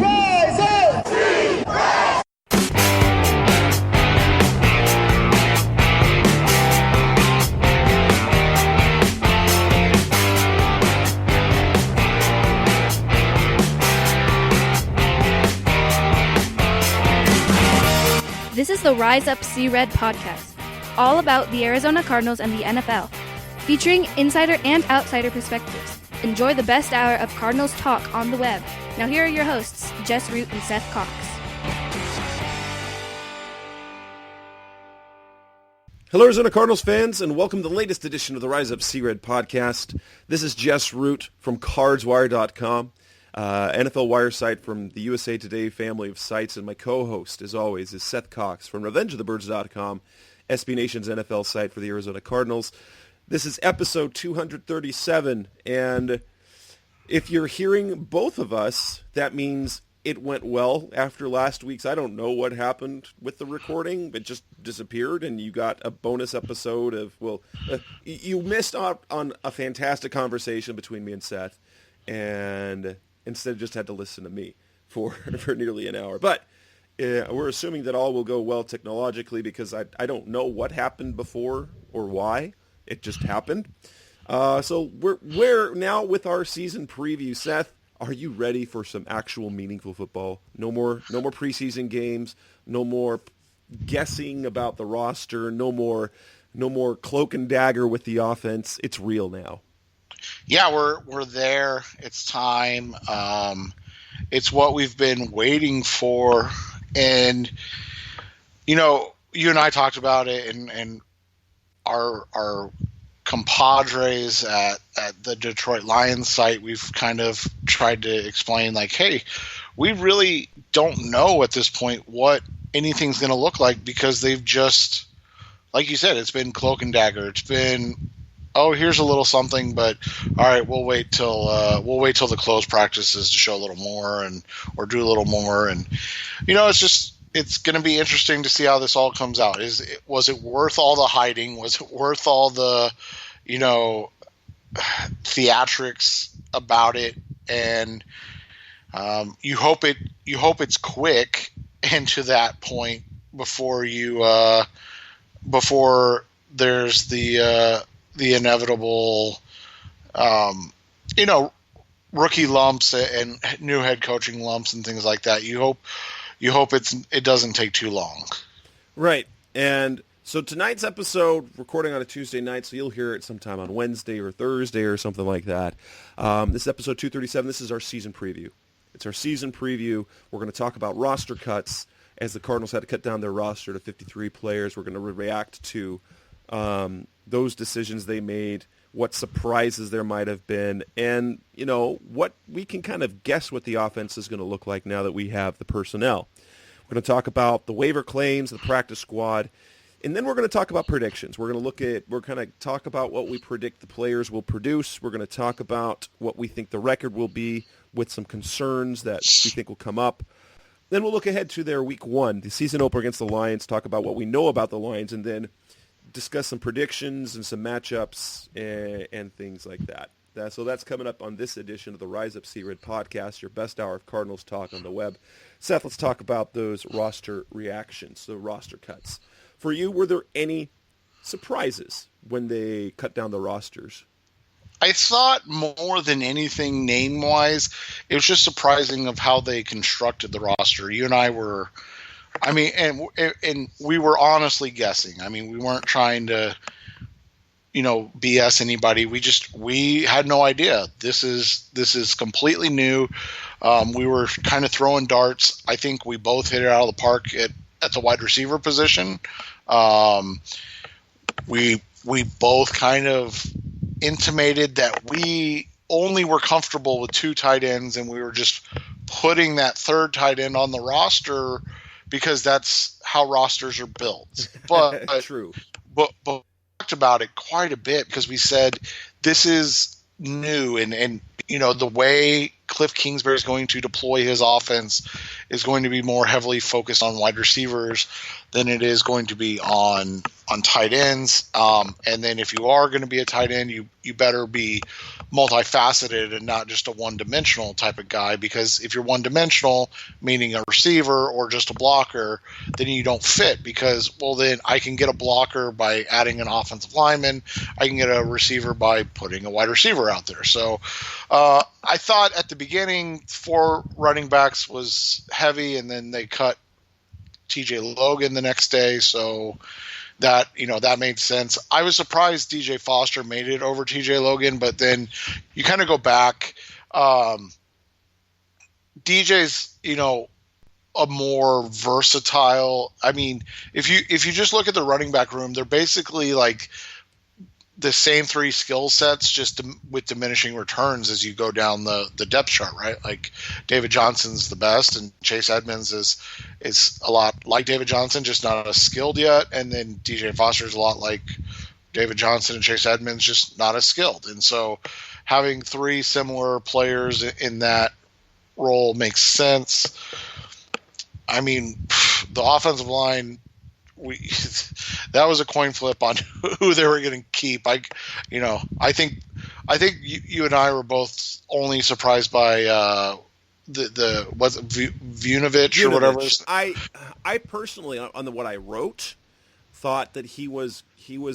Rise up! This is the Rise Up See Red podcast, all about the Arizona Cardinals and the NFL, featuring insider and outsider perspectives. Enjoy the best hour of Cardinals talk on the web. Now here are your hosts, Jess Root and Seth Cox. Hello, Arizona Cardinals fans, and welcome to the latest edition of the Rise Up See Red podcast. This is Jess Root from CardsWire.com. NFL Wire site from the USA Today family of sites, and my co-host, as always, is Seth Cox from RevengeOfTheBirds.com, SB Nation's NFL site for the Arizona Cardinals. This is episode 237, and if you're hearing both of us, that means it went well after last week's. I don't know what happened with the recording. It just disappeared, and you got a bonus episode of, you missed out on a fantastic conversation between me and Seth, and instead just had to listen to me for nearly an hour. But we're assuming that all will go well technologically because I don't know what happened before or why. It just happened. So we're now with our season preview. Seth, are you ready for some actual meaningful football? No more preseason games. No more guessing about the roster. No more cloak and dagger with the offense. It's real now. Yeah, we're there. It's time. It's what we've been waiting for, and you and I talked about it, and our compadres at the Detroit Lions site, we've kind of tried to explain, like, hey, we really don't know at this point what anything's going to look like because they've just, like you said, it's been cloak and dagger. It's been, oh, here's a little something, but all right, we'll wait till the closed practices to show a little more or do a little more, and it's going to be interesting to see how this all comes out. Was it worth all the hiding? Was it worth all the theatrics about it? And you hope it's quick and to that point before there's the inevitable, rookie lumps and new head coaching lumps and things like that. You hope it doesn't take too long. Right. And so tonight's episode, recording on a Tuesday night, so you'll hear it sometime on Wednesday or Thursday or something like that. This is episode 237. This is our season preview. It's our season preview. We're going to talk about roster cuts as the Cardinals had to cut down their roster to 53 players. We're going to react to those decisions they made, what surprises there might have been, and, what we can kind of guess what the offense is going to look like now that we have the personnel. We're going to talk about the waiver claims, the practice squad, and then we're going to talk about predictions. We're going to talk about what we predict the players will produce. We're going to talk about what we think the record will be with some concerns that we think will come up. Then we'll look ahead to their week one, the season opener against the Lions, talk about what we know about the Lions, and then discuss some predictions and some matchups and things like that. So that's coming up on this edition of the Rise Up See Red podcast, your best hour of Cardinals talk on the web. Seth, let's talk about those roster reactions, the roster cuts. For you, were there any surprises when they cut down the rosters? I thought more than anything name-wise, it was just surprising of how they constructed the roster. You and I were, and we were honestly guessing. We weren't trying to, BS anybody. We had no idea. This is completely new. We were kind of throwing darts. I think we both hit it out of the park at the wide receiver position. We both kind of intimated that we only were comfortable with two tight ends, and we were just putting that third tight end on the roster because that's how rosters are built. But true. But we talked about it quite a bit because we said this is new, and the way Cliff Kingsbury is going to deploy his offense is going to be more heavily focused on wide receivers than it is going to be on tight ends. And then if you are going to be a tight end, you better be multifaceted and not just a one-dimensional type of guy, because if you're one-dimensional, meaning a receiver or just a blocker, then you don't fit, because, well, then I can get a blocker by adding an offensive lineman. I can get a receiver by putting a wide receiver out there. So I thought at the beginning 4 running backs was heavy, and then they cut TJ Logan the next day. So that, that made sense. I was surprised DJ Foster made it over TJ Logan, but then you kind of go back. DJ's, a more versatile. I mean, if you just look at the running back room, they're basically like the same 3 skill sets, just with diminishing returns as you go down the depth chart, right? Like David Johnson's the best, and Chase Edmonds is a lot like David Johnson, just not as skilled yet. And then DJ Foster's a lot like David Johnson and Chase Edmonds, just not as skilled. And so having 3 similar players in that role makes sense. I mean, the offensive line, that was a coin flip on who they were going to keep. I think you and I were both only surprised by the was it Vunovich or whatever. I personally, on what I wrote, thought that he's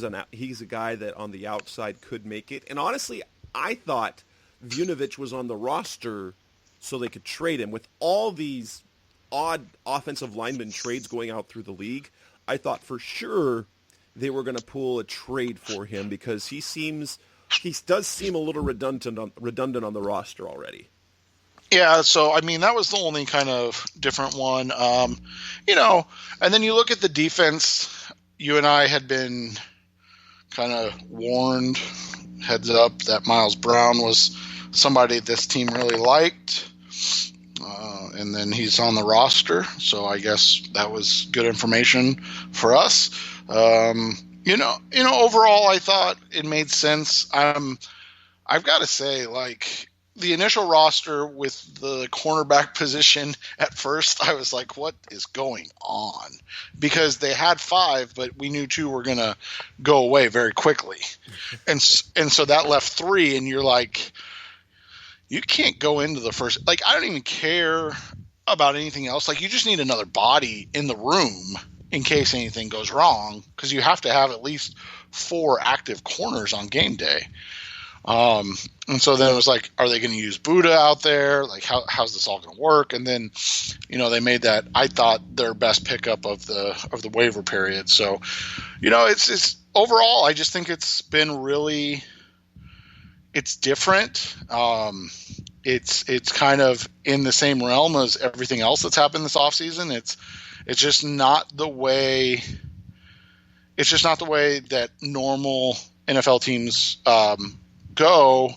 a guy that on the outside could make it. And honestly, I thought Vunovich was on the roster so they could trade him. With all these odd offensive lineman trades going out through the league, I thought for sure they were going to pull a trade for him, because he does seem a little redundant on the roster already. Yeah, so I mean that was the only kind of different one, and then you look at the defense. You and I had been kind of warned, heads up, that Miles Brown was somebody this team really liked. And then he's on the roster, so I guess that was good information for us. Overall, I thought it made sense. I've got to say, like, the initial roster with the cornerback position, at first I was like, what is going on? Because they had 5, but we knew 2 were going to go away very quickly. And so that left 3, and you're like, you can't go into the first, like, I don't even care about anything else. Like, you just need another body in the room in case anything goes wrong, because you have to have at least 4 active corners on game day. And so then it was like, are they going to use Buddha out there? Like, how's this all going to work? And then, they made that, I thought, their best pickup of the waiver period. So, it's overall, I just think it's been really, it's different. It's kind of in the same realm as everything else that's happened this offseason. It's just not the way. It's just not the way that normal NFL teams go.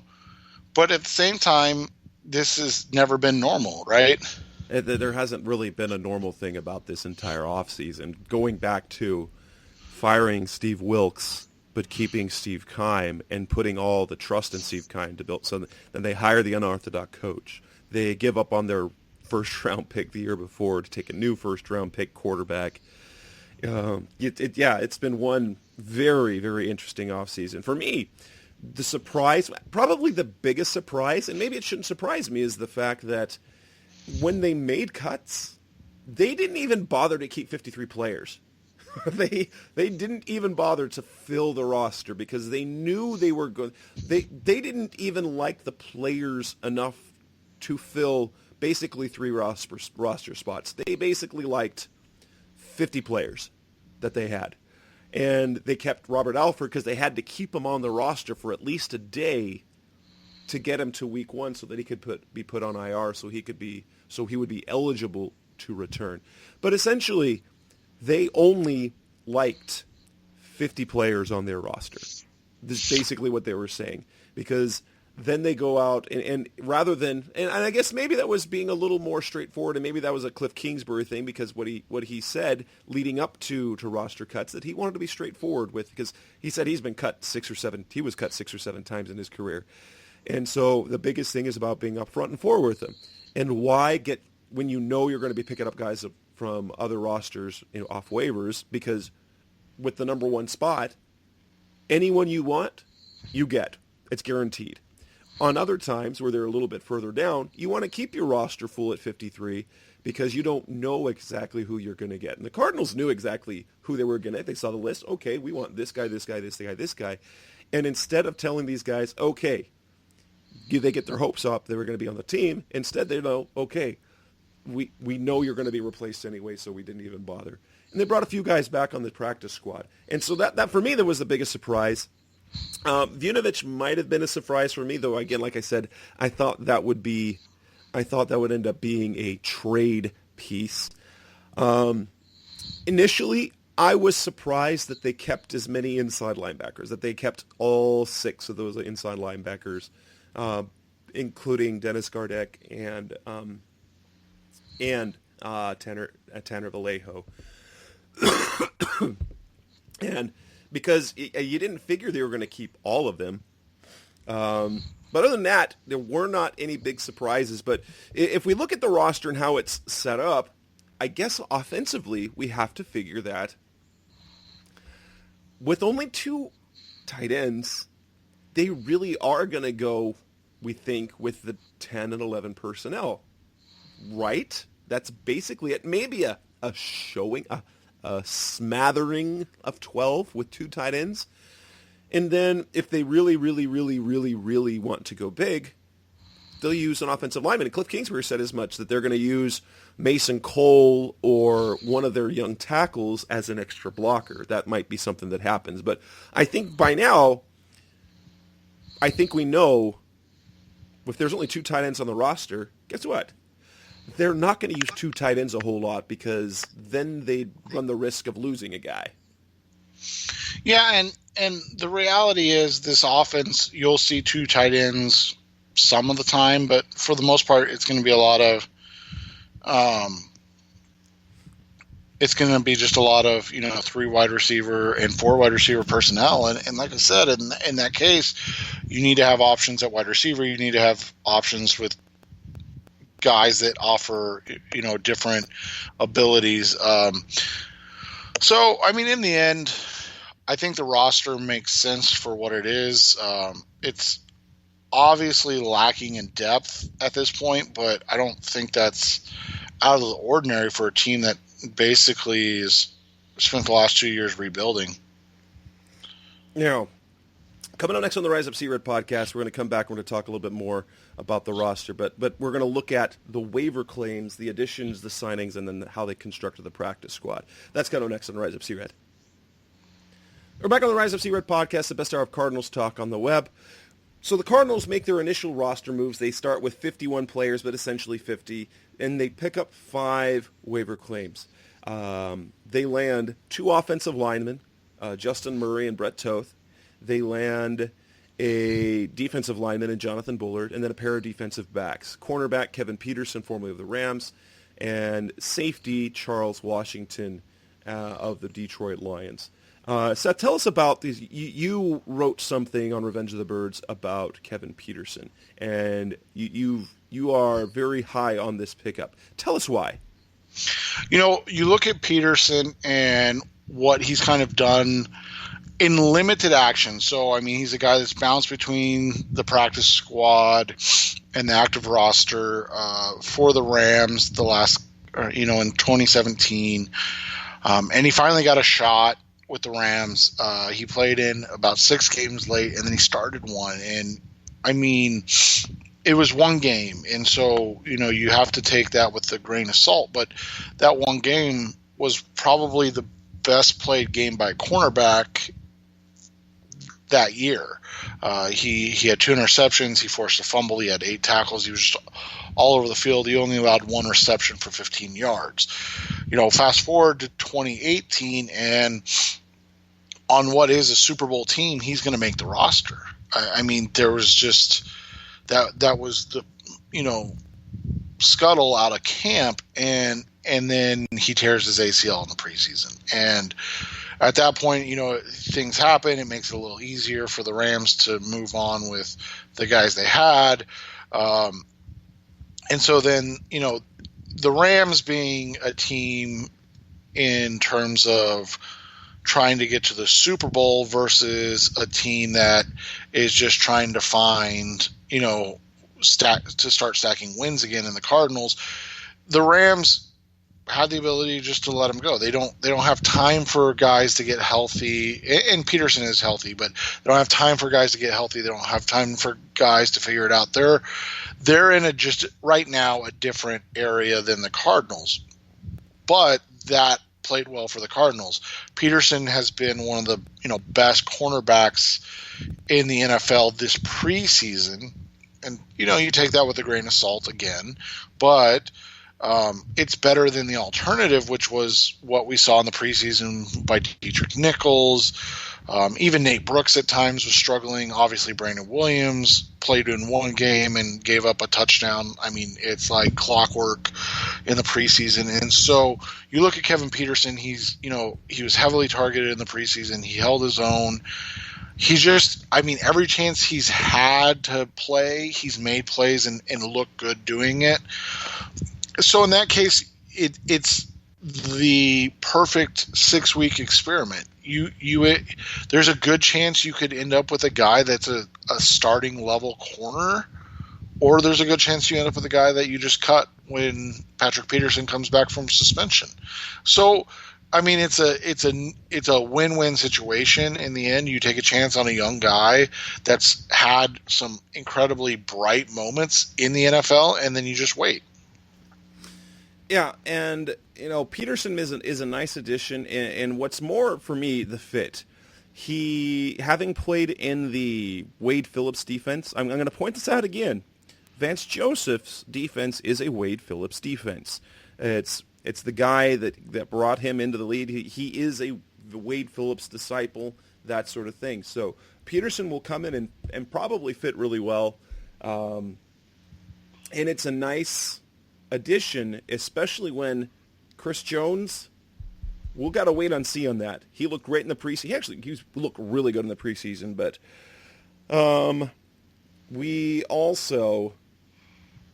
But at the same time, this has never been normal, right? There hasn't really been a normal thing about this entire offseason. Going back to firing Steve Wilkes, but keeping Steve Keim and putting all the trust in Steve Keim to build. So then they hire the unorthodox coach. They give up on their first-round pick the year before to take a new first-round pick quarterback. It's been one very, very interesting offseason. For me, the surprise, probably the biggest surprise, and maybe it shouldn't surprise me, is the fact that when they made cuts, they didn't even bother to keep 53 players. They didn't even bother to fill the roster because they knew they were good. They didn't even like the players enough to fill basically 3 roster spots. They basically liked 50 players that they had. And they kept Robert Alford because they had to keep him on the roster for at least a day to get him to week 1 so that he could be put on IR so he would be eligible to return. But essentially, they only liked 50 players on their roster. This is basically what they were saying, because then they go out and rather than, and I guess maybe that was being a little more straightforward, and maybe that was a Cliff Kingsbury thing, because what he said leading up to roster cuts, that he wanted to be straightforward with, because he said he was cut 6 or 7 times in his career. And so the biggest thing is about being upfront and forward with them. And why get, when you know you're going to be picking up guys from other rosters, off waivers, because with the number 1 spot, anyone you want, you get. It's guaranteed. on other times where they're a little bit further down, you want to keep your roster full at 53 because you don't know exactly who you're going to get. And the Cardinals knew exactly who they were going to get. They saw the list. Okay, we want this guy, this guy, this guy, this guy. And instead of telling these guys, okay, they get their hopes up, they were going to be on the team, instead they know, okay, we know you're going to be replaced anyway, so we didn't even bother. And they brought a few guys back on the practice squad. And so that for me, that was the biggest surprise. Vujovic might have been a surprise for me, though, again, like I said, I thought that would end up being a trade piece. Initially, I was surprised that they kept as many inside linebackers, that they kept all 6 of those inside linebackers, including Dennis Gardeck and Tanner Vallejo. And because you didn't figure they were going to keep all of them. But other than that, there were not any big surprises. But if we look at the roster and how it's set up, I guess offensively we have to figure that with only 2 tight ends, they really are going to go, we think, with the 10 and 11 personnel, right? That's basically it. Maybe a smattering of 12 with 2 tight ends. And then if they really, really, really, really, really want to go big, they'll use an offensive lineman. And Cliff Kingsbury said as much, that they're going to use Mason Cole or one of their young tackles as an extra blocker. That might be something that happens. But I think by now, we know if there's only 2 tight ends on the roster, guess what? They're not going to use 2 tight ends a whole lot because then they'd run the risk of losing a guy. Yeah, and the reality is this offense, you'll see 2 tight ends some of the time, but for the most part, it's going to be a lot of it's going to be just a lot of 3 wide receiver and 4 wide receiver personnel, and like I said, in that case, you need to have options at wide receiver. You need to have options with guys that offer different abilities. So I mean, in the end, I think the roster makes sense for what it is. It's obviously lacking in depth at this point, but I don't think that's out of the ordinary for a team that basically is spent the last 2 years rebuilding. Now, coming up next on the Rise Up Sea Red podcast, we're going to come back. We're going to talk a little bit more about the roster, but we're going to look at the waiver claims, the additions, the signings, and then how they constructed the practice squad. That's coming up next on the Rise Up Sea Red. We're back on the Rise Up Sea Red podcast, the best hour of Cardinals talk on the web. So the Cardinals make their initial roster moves. They start with 51 players, but essentially 50, and they pick up 5 waiver claims. They land 2 offensive linemen, Justin Murray and Brett Toth. They land a defensive lineman in Jonathan Bullard, and then a pair of defensive backs. Cornerback Kevin Peterson, formerly of the Rams, and safety Charles Washington of the Detroit Lions. Seth, tell us about these. You wrote something on Revenge of the Birds about Kevin Peterson, and you are very high on this pickup. Tell us why. You look at Peterson and what he's kind of done in limited action. So, I mean, he's a guy that's bounced between the practice squad and the active roster for the Rams the last, in 2017. And he finally got a shot with the Rams. He played in about 6 games late, and then he started one. And, I mean, it was one game. And so, you have to take that with a grain of salt. But that one game was probably the best played game by a cornerback that year. He had 2 interceptions. He forced a fumble. He had 8 tackles. He was just all over the field. He only allowed 1 reception for 15 yards. Fast forward to 2018, and on what is a Super Bowl team, he's going to make the roster. I mean, there was just that was the scuttle out of camp, and then he tears his ACL in the preseason. And at that point, things happen. It makes it a little easier for the Rams to move on with the guys they had. And so then, the Rams being a team in terms of trying to get to the Super Bowl versus a team that is just trying to find, to start stacking wins again in the Cardinals. The Rams had the ability just to let him go. They don't have time for guys to get healthy, and Peterson is healthy, but they don't have time for guys to get healthy. They don't have time for guys to figure it out. They're in just right now a different area than the Cardinals, but that played well for the Cardinals. Peterson has been one of the best cornerbacks in the NFL this preseason, and you take that with a grain of salt again, but it's better than the alternative, which was what we saw in the preseason by Dietrich Nichols. Even Nate Brooks at times was struggling. Obviously, Brandon Williams played in one game and gave up a touchdown. I mean, it's like clockwork in the preseason. And so you look at Kevin Peterson, he was heavily targeted in the preseason. He held his own. Every chance he's had to play, he's made plays and looked good doing it. So in that case, it's the perfect 6-week experiment. There's a good chance you could end up with a guy that's a starting level corner, or there's a good chance you end up with a guy that you just cut when Patrick Peterson comes back from suspension. So, I mean, it's a win-win situation in the end. You take a chance on a young guy that's had some incredibly bright moments in the NFL, and then you just wait. Yeah, and Peterson is a nice addition, and what's more for me, the fit. He, having played in the Wade Phillips defense, I'm going to point this out again. Vance Joseph's defense is a Wade Phillips defense. It's the guy that brought him into the league. He is the Wade Phillips disciple, that sort of thing. So Peterson will come in and probably fit really well, and it's a nice addition, especially when Chris Jones, we'll got to wait and see on that. He looked great in the preseason. He looked really good in the preseason, but we also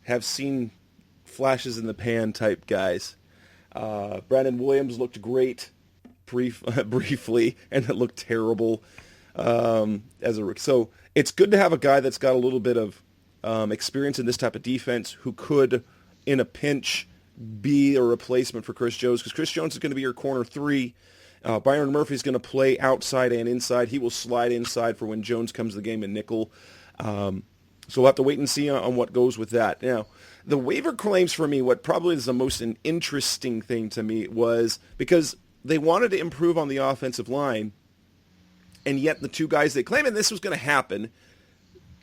have seen flashes in the pan type guys. Brandon Williams looked great briefly, and it looked terrible as a rookie. So it's good to have a guy that's got a little bit of experience in this type of defense who could, in a pinch, be a replacement for Chris Jones, because Chris Jones is going to be your corner 3. Byron Murphy is going to play outside and inside. He will slide inside for when Jones comes to the game in nickel. So we'll have to wait and see on what goes with that. Now, the waiver claims for me, what probably is the most interesting thing to me was because they wanted to improve on the offensive line, and yet the two guys they claimed, and this was going to happen,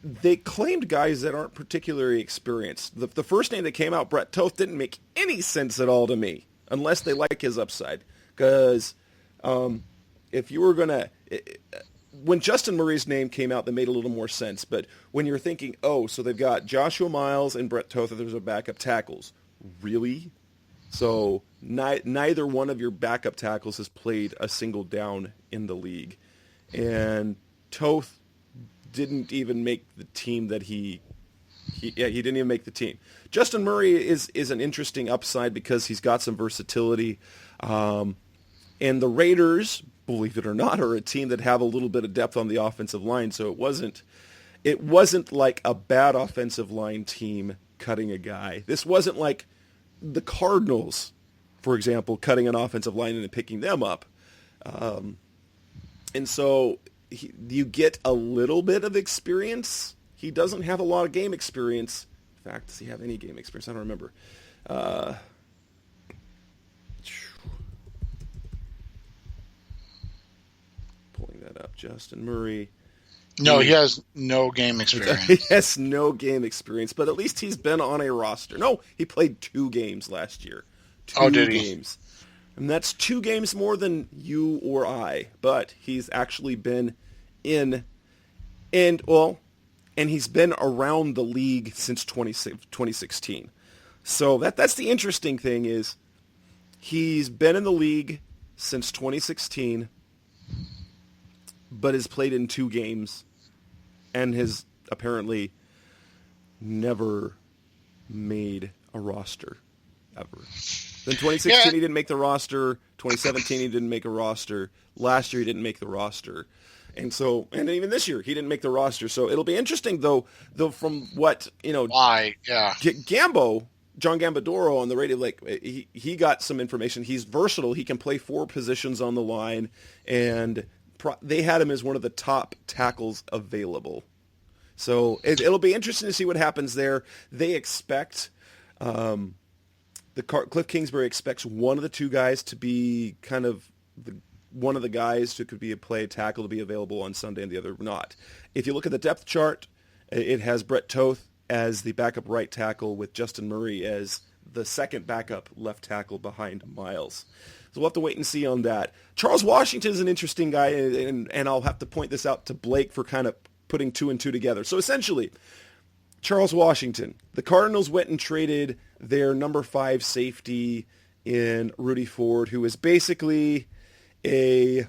they claimed guys that aren't particularly experienced. The first name that came out, Brett Toth, didn't make any sense at all to me, unless they like his upside. Because if you were going to... When Justin Murray's name came out, that made a little more sense. But when you're thinking, so they've got Joshua Miles and Brett Toth, there's a backup tackles. Really? So neither one of your backup tackles has played a single down in the league. And Toth didn't even make the team that he didn't even make the team. Justin Murray is an interesting upside because he's got some versatility. And the Raiders, believe it or not, are a team that have a little bit of depth on the offensive line, so it wasn't like a bad offensive line team cutting a guy. This wasn't like the Cardinals, for example, cutting an offensive line and picking them up. And so you get a little bit of experience. He doesn't have a lot of game experience. In fact, does he have any game experience? I don't remember. Pulling that up. Justin Murray. No, he has no game experience. He has no game experience, but at least he's been on a roster. No, he played 2 games last year. 2 did he? games. And that's 2 games more than you or I, but he's actually been in, and he's been around the league since 2016. So that's the interesting thing is he's been in the league since 2016, but has played in 2 games and has apparently never made a roster ever. Then 2016 he didn't make the roster. 2017 he didn't make a roster. Last year he didn't make the roster. And even this year, he didn't make the roster. So it'll be interesting, though from what, Why? Yeah. John Gambadoro on the radio, he got some information. He's versatile. He can play 4 positions on the line, and they had him as one of the top tackles available. So it'll be interesting to see what happens there. They expect, Cliff Kingsbury expects one of the 2 guys to be kind of one of the guys who could be a play tackle to be available on Sunday and the other not. If you look at the depth chart, it has Brett Toth as the backup right tackle with Justin Murray as the second backup left tackle behind Miles. So we'll have to wait and see on that. Charles Washington is an interesting guy, and I'll have to point this out to Blake for kind of putting 2 and 2 together. So essentially, Charles Washington, the Cardinals went and traded their number 5 safety in Rudy Ford, who is basically a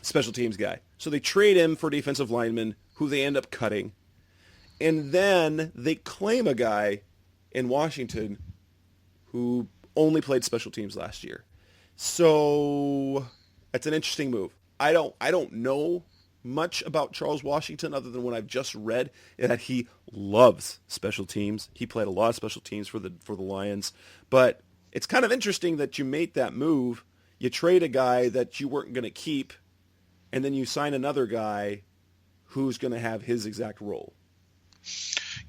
special teams guy. So they trade him for defensive lineman, who they end up cutting. And then they claim a guy in Washington who only played special teams last year. So that's an interesting move. I don't know much about Charles Washington other than what I've just read, that he loves special teams. He played a lot of special teams for the Lions. But it's kind of interesting that you made that move. You trade a guy that you weren't going to keep, and then you sign another guy who's going to have his exact role.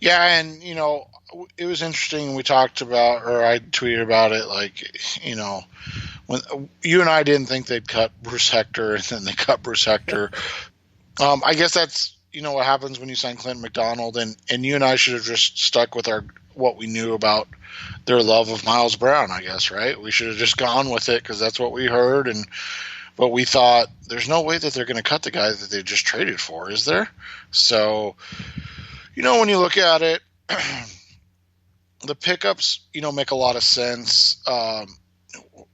Yeah, and, it was interesting. We talked about, or I tweeted about it, when you and I didn't think they'd cut Bruce Hector, and then they cut Bruce Hector. I guess that's, what happens when you sign Clinton McDonald, and you and I should have just stuck with what we knew about their love of Miles Brown, I guess, right? We should have just gone with it because that's what we heard, but we thought there's no way that they're going to cut the guy that they just traded for, is there? So, when you look at it, the pickups, make a lot of sense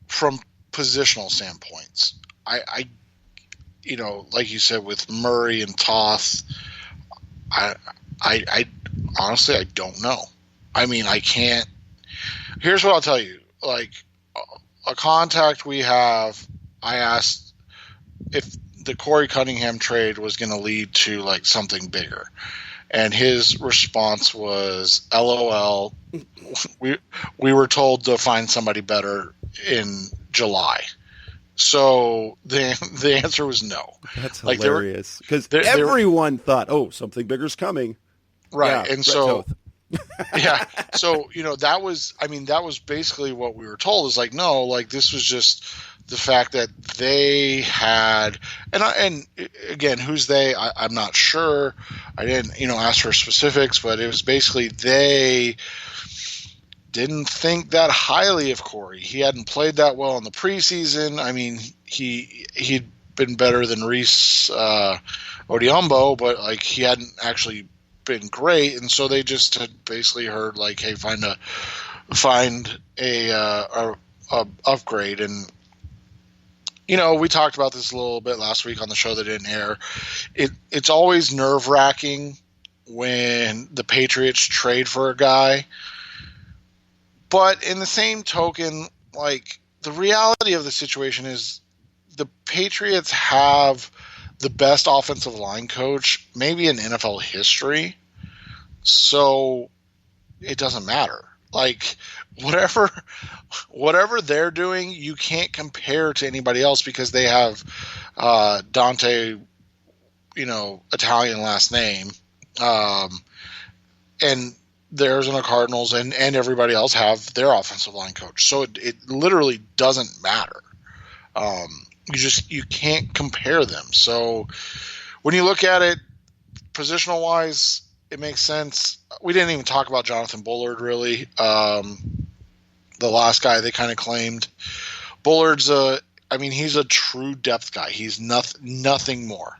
from positional standpoints. I like you said, with Murray and Toth, I honestly, I don't know. I mean, I can't. Here's what I'll tell you. Like, a contact we have, I asked if the Corey Cunningham trade was going to lead to, something bigger. And his response was, LOL, we were told to find somebody better in July. So the answer was no. That's hilarious. Because everyone thought, something bigger's coming. Right. Yeah, and so, yeah. So, that was basically what we were told is no, this was just the fact that they had, and again, who's they? I'm not sure. I didn't, ask for specifics, but it was basically they didn't think that highly of Corey. He hadn't played that well in the preseason. I mean, he'd been better than Reese Odhiambo, but he hadn't actually been great, and so they just had basically heard hey, find a upgrade. And we talked about this a little bit last week on the show that didn't air. It's always nerve-wracking when the Patriots trade for a guy, but in the same token, the reality of the situation is the Patriots have the best offensive line coach maybe in NFL history, so it doesn't matter. Whatever they're doing, you can't compare to anybody else because they have Dante, Italian last name, and the Arizona Cardinals and everybody else have their offensive line coach. So it literally doesn't matter. You can't compare them. So when you look at it positional wise, it makes sense. We didn't even talk about Jonathan Bullard really. The last guy they kind of claimed. Bullard's he's a true depth guy. He's nothing more.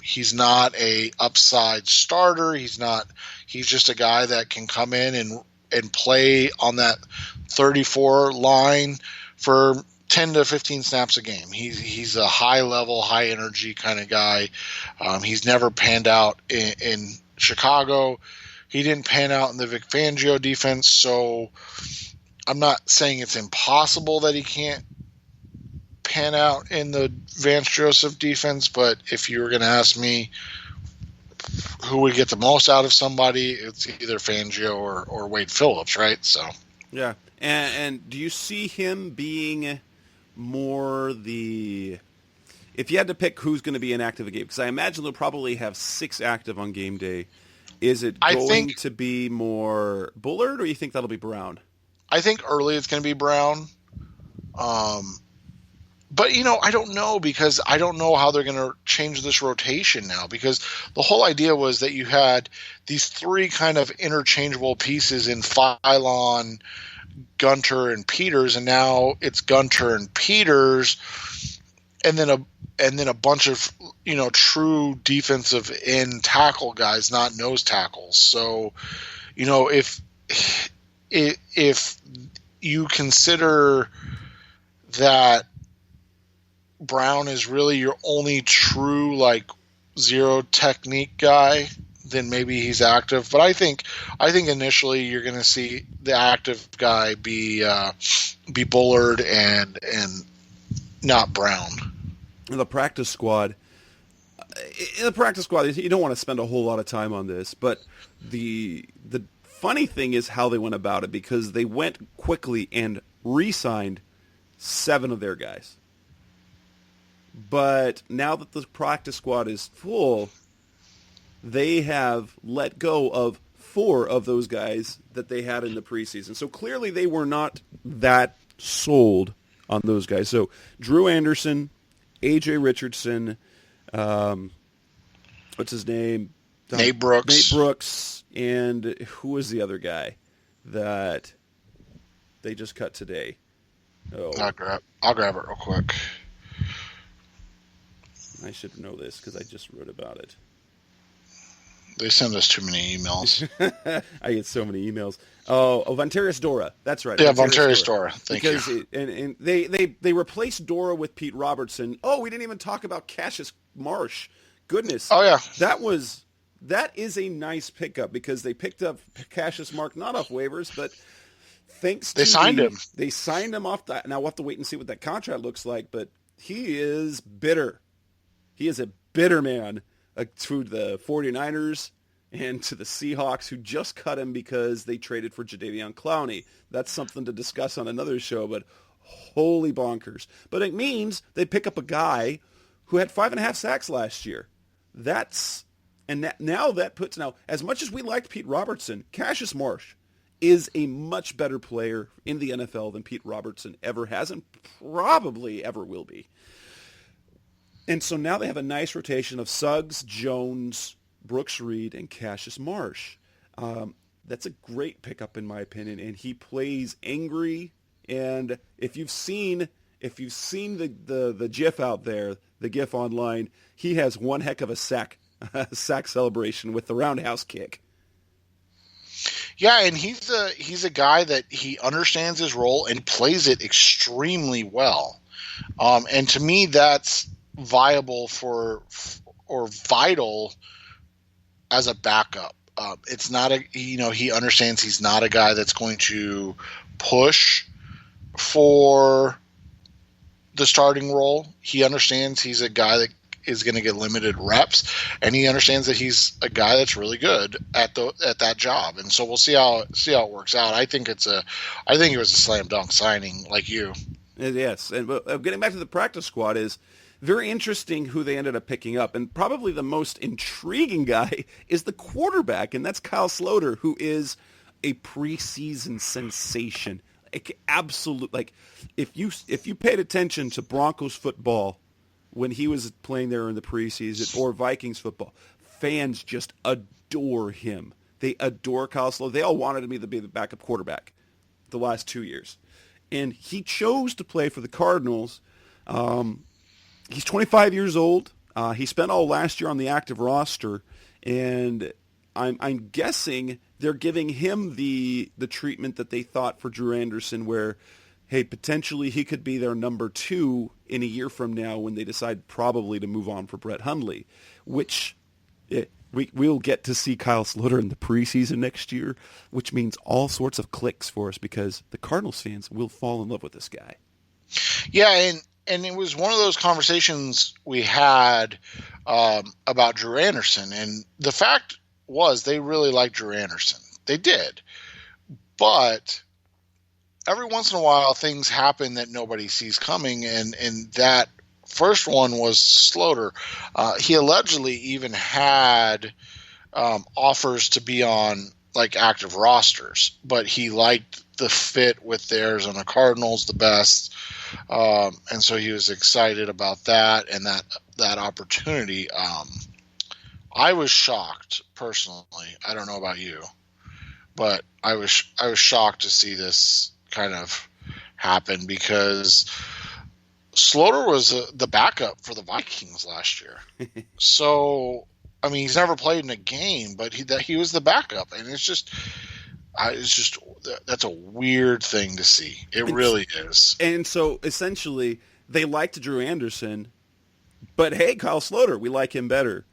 He's not a upside starter. He's just a guy that can come in and play on that 34 line for 10 to 15 snaps a game. He's a high level, high energy kind of guy. He's never panned out in Chicago. He didn't pan out in the Vic Fangio defense. So I'm not saying it's impossible that he can't pan out in the Vance Joseph defense, but if you were going to ask me who would get the most out of somebody, it's either Fangio or Wade Phillips, right? So yeah. And do you see him being more the... If you had to pick who's going to be inactive a game, because I imagine they'll probably have 6 active on game day, is it going to be more Bullard, or you think that'll be Brown? I think early it's going to be Brown. But, I don't know, because I don't know how they're going to change this rotation now, because the whole idea was that you had these 3 kind of interchangeable pieces in Phylon, Gunter, and Peters, and now it's Gunter and Peters, and then a bunch of true defensive end tackle guys, not nose tackles. So, if you consider that Brown is really your only true zero technique guy, then maybe he's active. But I think initially you're going to see the active guy be Bullard and not Brown. In the practice squad, you don't want to spend a whole lot of time on this, but the funny thing is how they went about it, because they went quickly and re-signed 7 of their guys. But now that the practice squad is full, they have let go of 4 of those guys that they had in the preseason. So clearly they were not that sold on those guys. So Drew Anderson, A.J. Richardson, what's his name? Nate Brooks, and who was the other guy that they just cut today? Oh, I'll grab it real quick. I should know this because I just wrote about it. They send us too many emails. I get so many emails. Oh, Vontaris Dora. That's right. Yeah, Vontaris Dora. Thank you. And they replaced Dora with Pete Robertson. Oh, we didn't even talk about Cassius Marsh. Goodness. Oh, yeah. That is a nice pickup, because they picked up Cassius Marsh, not off waivers, but they signed him. They signed him off. Now we'll have to wait and see what that contract looks like, but he is bitter. He is a bitter man to the 49ers and to the Seahawks, who just cut him because they traded for Jadeveon Clowney. That's something to discuss on another show, but holy bonkers. But it means they pick up a guy who had 5.5 sacks last year. Now, as much as we liked Pete Robertson, Cassius Marsh is a much better player in the NFL than Pete Robertson ever has and probably ever will be. And so now they have a nice rotation of Suggs, Jones, Brooks Reed, and Cassius Marsh. That's a great pickup in my opinion, and he plays angry. And if you've seen the GIF out there, the GIF online, he has one heck of a sack celebration with the roundhouse kick. Yeah, and he's a guy that he understands his role and plays it extremely well. And to me, that's viable or vital as a backup. It's not he understands he's not a guy that's going to push for the starting role. He understands he's a guy that is going to get limited reps, and he understands that he's a guy that's really good at that job. And so we'll see how it works out. I think it was a slam dunk signing, like you. Yes, and getting back to the practice squad is very interesting who they ended up picking up. And probably the most intriguing guy is the quarterback, and that's Kyle Sloter, who is a preseason sensation. If you paid attention to Broncos football when he was playing there in the preseason, or Vikings football, fans just adore him. They adore Kyle Sloter. They all wanted him to be the backup quarterback the last 2 years. And he chose to play for the Cardinals. He's 25 years old. He spent all last year on the active roster, and I'm guessing they're giving him the treatment that they thought for Drew Anderson, where, hey, potentially he could be their number 2 in a year from now when they decide probably to move on for Brett Hundley, which we'll get to see Kyle Sloter in the preseason next year, which means all sorts of clicks for us because the Cardinals fans will fall in love with this guy. Yeah, and and it was one of those conversations we had about Drew Anderson, and the fact was they really liked Drew Anderson. They did, but every once in a while things happen that nobody sees coming, and that first one was Sloter. He allegedly even had offers to be on like active rosters, but he liked the fit with the Arizona Cardinals the best, and so he was excited about that and that opportunity. I was shocked personally. I don't know about you, but I was shocked to see this kind of happen because Sloter was the backup for the Vikings last year. So, I mean, he's never played in a game, but he was the backup, and it's just that's a weird thing to see. It really is. And so, essentially, they liked Drew Anderson, but hey, Kyle Sloter, we like him better.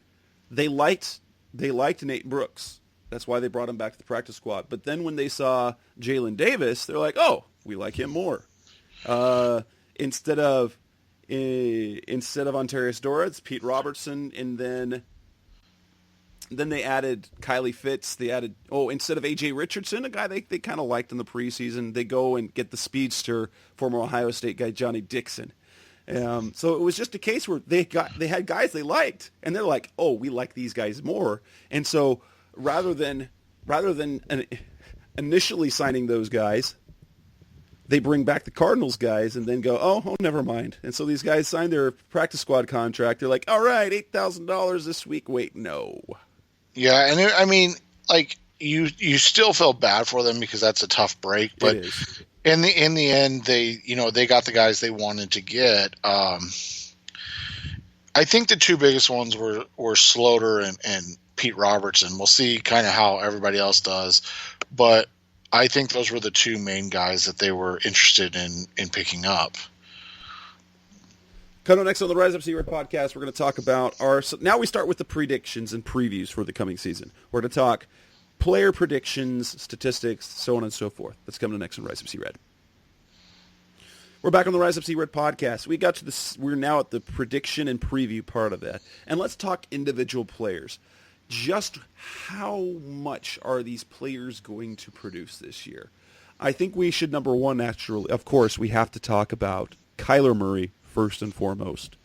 They liked Nate Brooks. That's why they brought him back to the practice squad. But then when they saw Jalen Davis, they're like, oh, we like him more. Instead of Ontarius Dora, it's Pete Robertson, and then they added Kylie Fitz. They added instead of A.J. Richardson, a guy they kind of liked in the preseason, they go and get the speedster, former Ohio State guy Johnny Dixon. So it was just a case where they had guys they liked, and they're like, oh, we like these guys more. And so rather than initially signing those guys, they bring back the Cardinals guys and then go, oh, never mind. And so these guys signed their practice squad contract. They're like, all right, $8,000 this week. Wait, no. Yeah, and I mean, like you still feel bad for them because that's a tough break, but in the end, they got the guys they wanted to get. I think the two biggest ones were Sloter and Pete Robertson. We'll see kind of how everybody else does, but I think those were the two main guys that they were interested in picking up. Coming up next on the Rise Up C Red podcast, we're going to talk about now we start with the predictions and previews for the coming season. We're going to talk player predictions, statistics, so on and so forth. That's coming next on Rise Up C Red. We're back on the Rise Up C Red podcast. We're now at the prediction and preview part of that. And let's talk individual players. Just how much are these players going to produce this year? I think we should, number one, naturally, of course, we have to talk about Kyler Murray first and foremost.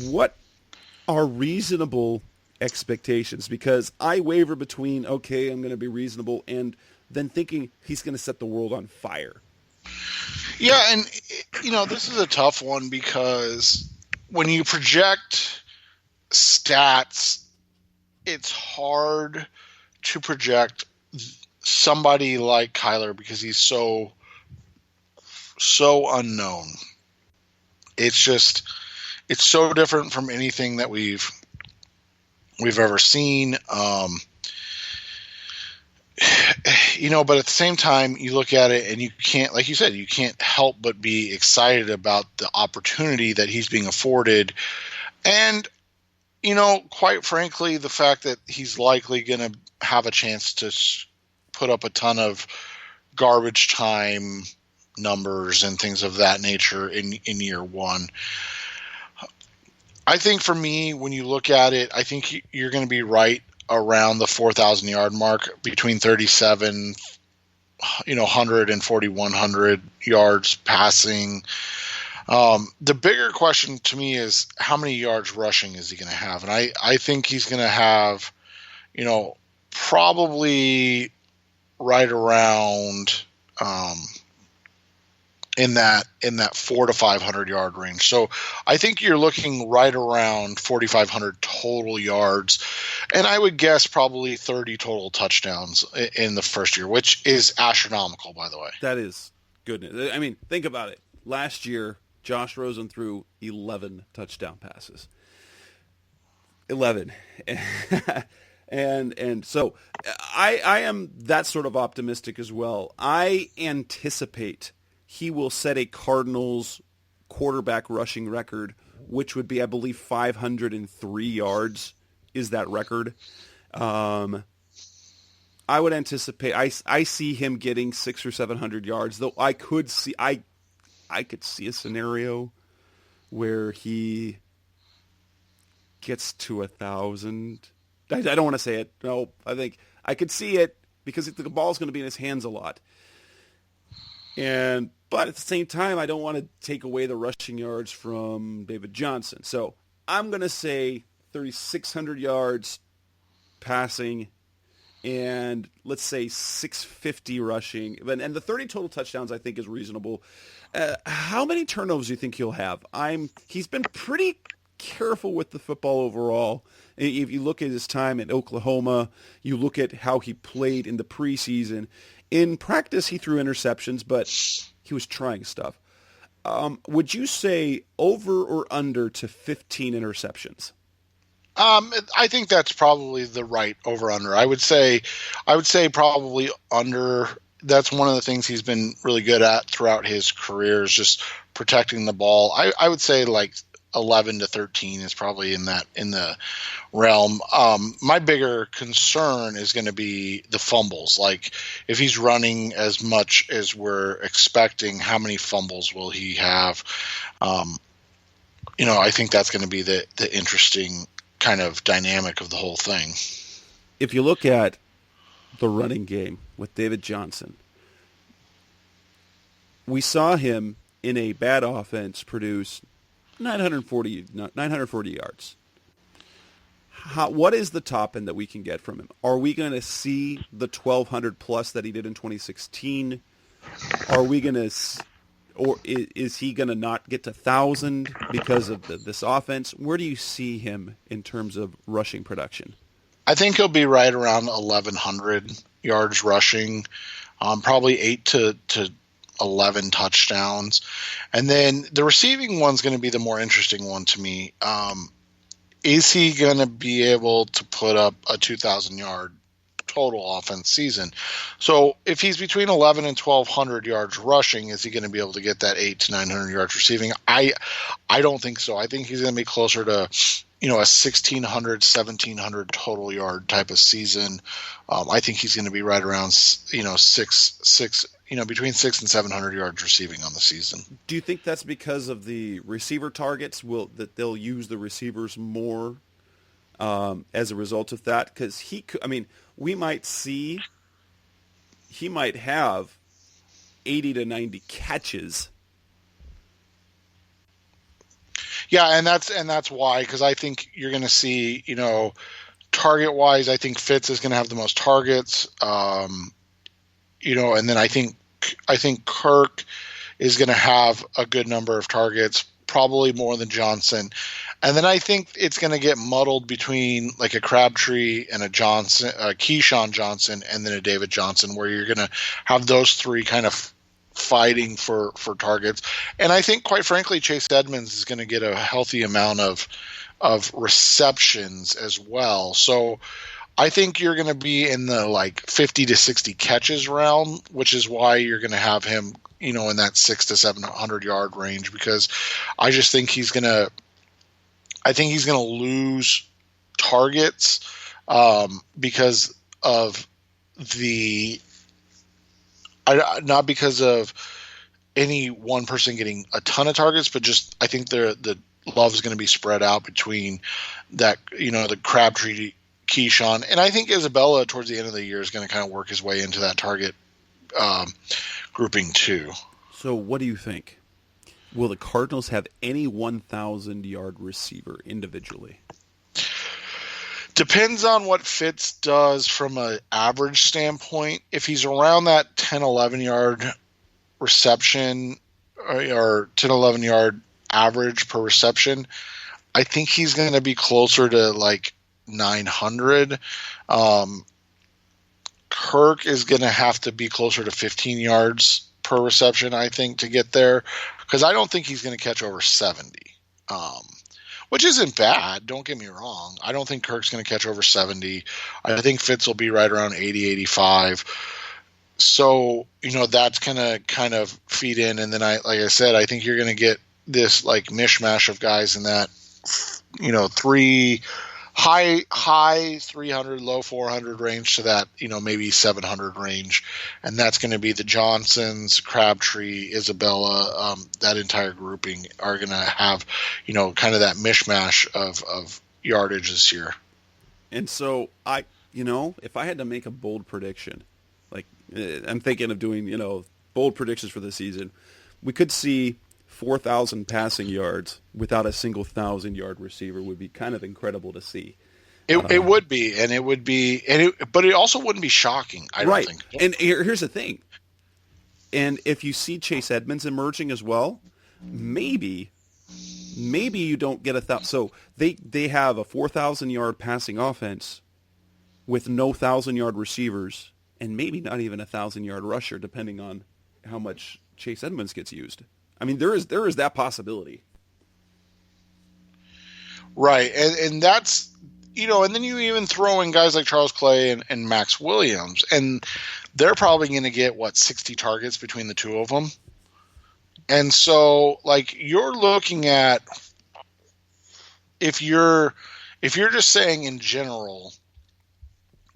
What are reasonable expectations? Because I waver between, okay, I'm going to be reasonable, and then thinking he's going to set the world on fire. Yeah, and, this is a tough one because when you project stats, it's hard to project somebody like Kyler because he's so unknown. It's so different from anything that we've ever seen. But at the same time, you look at it and you can't, like you said, you can't help but be excited about the opportunity that he's being afforded. And, quite frankly, the fact that he's likely going to have a chance to put up a ton of garbage time numbers and things of that nature in year one. I think for me, when you look at it, I think you're going to be right around the 4,000 yard mark, between 3,700 and 4,100 yards passing. The bigger question to me is how many yards rushing is he going to have? And I think he's going to have, probably right around in that 400 to 500 yard range. So I think you're looking right around 4,500 total yards, and I would guess probably 30 total touchdowns in the first year, which is astronomical, by the way. That is goodness. I mean, think about it. Last year, Josh Rosen threw 11 touchdown passes. 11. And so I am that sort of optimistic as well. I anticipate he will set a Cardinals quarterback rushing record, which would be, I believe, 503 yards is that record. I would anticipate, I see him getting 600 or 700 yards, though I could see a scenario where he gets to 1,000. I don't want to say it. No, I think I could see it because the ball's going to be in his hands a lot. But at the same time, I don't want to take away the rushing yards from David Johnson. So I'm going to say 3,600 yards passing, and let's say 650 rushing. And the 30 total touchdowns I think is reasonable. How many turnovers do you think he'll have? He's been pretty careful with the football overall. If you look at his time at Oklahoma, you look at how he played in the preseason. In practice, he threw interceptions, but he was trying stuff. Would you say over or under to 15 interceptions? I think that's probably the right over/under. I would say probably under. That's one of the things he's been really good at throughout his career is just protecting the ball. I would say like 11 to 13 is probably in the realm. My bigger concern is going to be the fumbles. Like if he's running as much as we're expecting, how many fumbles will he have? I think that's going to be the interesting kind of dynamic of the whole thing. If you look at the running game with David Johnson, we saw him in a bad offense produce 940 yards. What is the top end that we can get from him? Are we going to see the 1,200 plus that he did in 2016? Are we going to, or is he going to not get to 1,000 because of this offense? Where do you see him in terms of rushing production? I think he'll be right around 1,100 yards rushing, probably 8 to 11 touchdowns. And then the receiving one's going to be the more interesting one to me. Is he going to be able to put up a 2,000-yard total offense season? So if he's between 11 and 1,200 yards rushing, is he going to be able to get that 800 to 900 yards receiving? I don't think so. I think he's going to be closer to a 1,600, 1,700 total yard type of season. I think he's going to be right around between 600 and 700 yards receiving on the season. Do you think that's because of the receiver targets? That they'll use the receivers more as a result of that? Because we might see he might have 80 to 90 catches. Yeah, and that's why, because I think you're going to see, target wise, I think Fitz is going to have the most targets. And then I think Kirk is going to have a good number of targets, probably more than Johnson. And then I think it's going to get muddled between like a Crabtree and a Keyshawn Johnson, and then a David Johnson, where you're going to have those three kind of fighting for targets. And I think, quite frankly, Chase Edmonds is going to get a healthy amount of receptions as well. So I think you're going to be in the like 50 to 60 catches realm, which is why you're going to have him, in that 600 to 700 yard range, because I just think he's going to lose targets because of not because of any one person getting a ton of targets, but just I think the love is going to be spread out between that, the Crabtree, Keyshawn, and I think Isabella towards the end of the year is going to kind of work his way into that target grouping too. So what do you think? Will the Cardinals have any 1,000-yard receiver individually? Depends on what Fitz does from an average standpoint. If he's around that 10, 11-yard reception or 10, 11-yard average per reception, I think he's going to be closer to like 900. Kirk is going to have to be closer to 15 yards per reception, I think, to get there, because I don't think he's going to catch over 70. Which isn't bad, don't get me wrong. I don't think Kirk's going to catch over 70. I think Fitz will be right around 80, 85. So, that's going to kind of feed in. And then, like I said, I think you're going to get this like mishmash of guys in that, 300 high 300, low 400 range to that, maybe 700 range. And that's going to be the Johnsons, Crabtree, Isabella, that entire grouping are going to have, kind of that mishmash of yardage this year. And so if I had to make a bold prediction, like I'm thinking of doing, bold predictions for the season, we could see 4,000 passing yards without a single 1,000-yard receiver would be kind of incredible to see. It would be, but it also wouldn't be shocking. I don't think. And here's the thing. And if you see Chase Edmonds emerging as well, maybe you don't get 1,000. So they have a 4,000-yard passing offense with no 1,000-yard receivers, and maybe not even a 1,000-yard rusher, depending on how much Chase Edmonds gets used. I mean, there is that possibility. Right, and that's, and then you even throw in guys like Charles Clay and Max Williams, and they're probably going to get, 60 targets between the two of them. And so, you're looking at, if you're just saying in general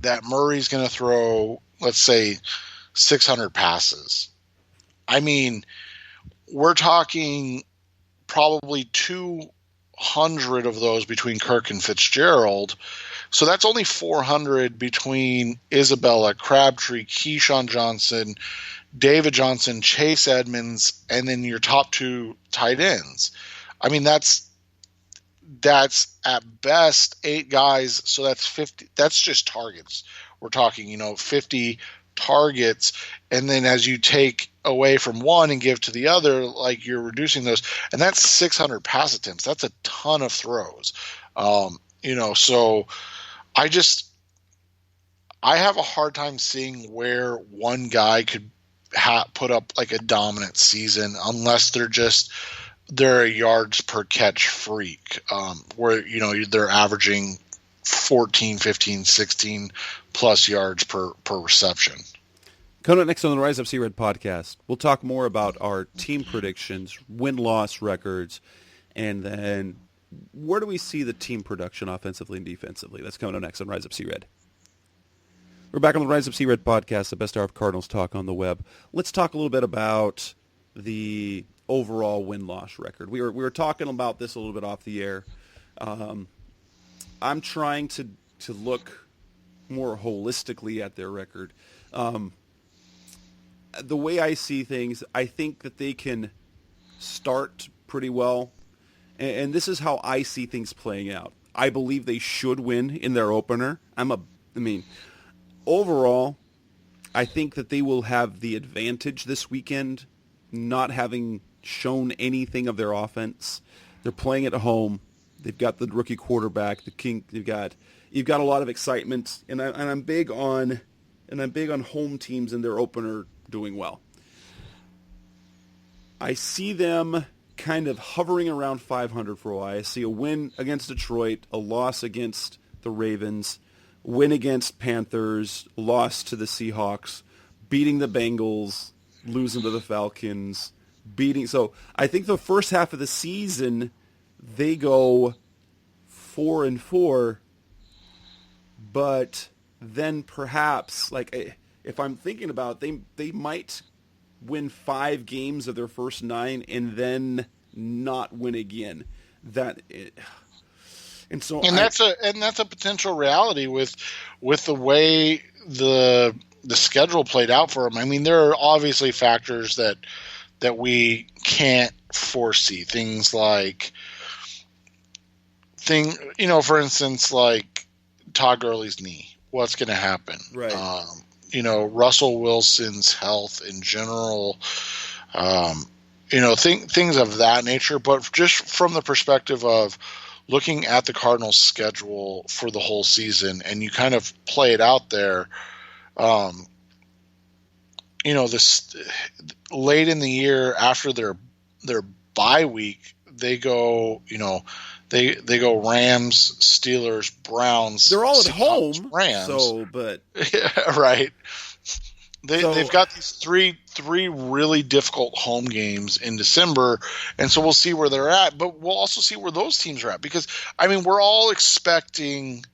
that Murray's going to throw, let's say, 600 passes, I mean, we're talking probably 200 of those between Kirk and Fitzgerald. So that's only 400 between Isabella, Crabtree, Keyshawn Johnson, David Johnson, Chase Edmonds, and then your top two tight ends. I mean, that's at best 8 guys. So that's 50. That's just targets. We're talking, 50 targets. And then as you take away from one and give to the other, you're reducing those, and that's 600 pass attempts. That's a ton of throws. So I have a hard time seeing where one guy could put up a dominant season unless they're a yards per catch freak, where they're averaging 14, 15, 16 plus yards per reception. Coming up next on the Rise Up C-Red podcast, we'll talk more about our team predictions, win-loss records, and then where do we see the team production offensively and defensively? That's coming up next on Rise Up C-Red. We're back on the Rise Up C-Red podcast, the best hour of Cardinals talk on the web. Let's talk a little bit about the overall win-loss record. We were talking about this a little bit off the air. I'm trying to look more holistically at their record. The way I see things, I think that they can start pretty well, and this is how I see things playing out. I believe they should win in their opener. Overall, I think that they will have the advantage this weekend, not having shown anything of their offense. They're playing at home. They've got the rookie quarterback, the king. You've got a lot of excitement, and I'm big on home teams in their opener doing well. I see them kind of hovering around 500 for a while. I see a win against Detroit, a loss against the Ravens, win against Panthers, loss to the Seahawks, beating the Bengals, losing to the Falcons, So I think the first half of the season they go 4-4, but then perhaps if I'm thinking about it, they might win 5 games of their first 9 and then not win again. That's a potential reality with the way the schedule played out for them. I mean, there are obviously factors that we can't foresee. Things like for instance, like Todd Gurley's knee. What's going to happen? Right. Russell Wilson's health in general, things of that nature. But just from the perspective of looking at the Cardinals' schedule for the whole season, and you kind of play it out there, this late in the year after their bye week, they go, they go Rams, Steelers, Browns. They're all at Seahawks, home, Rams. so but yeah, right. They've got these three really difficult home games in December, and so we'll see where they're at. But we'll also see where those teams are at, because I mean, we're all expecting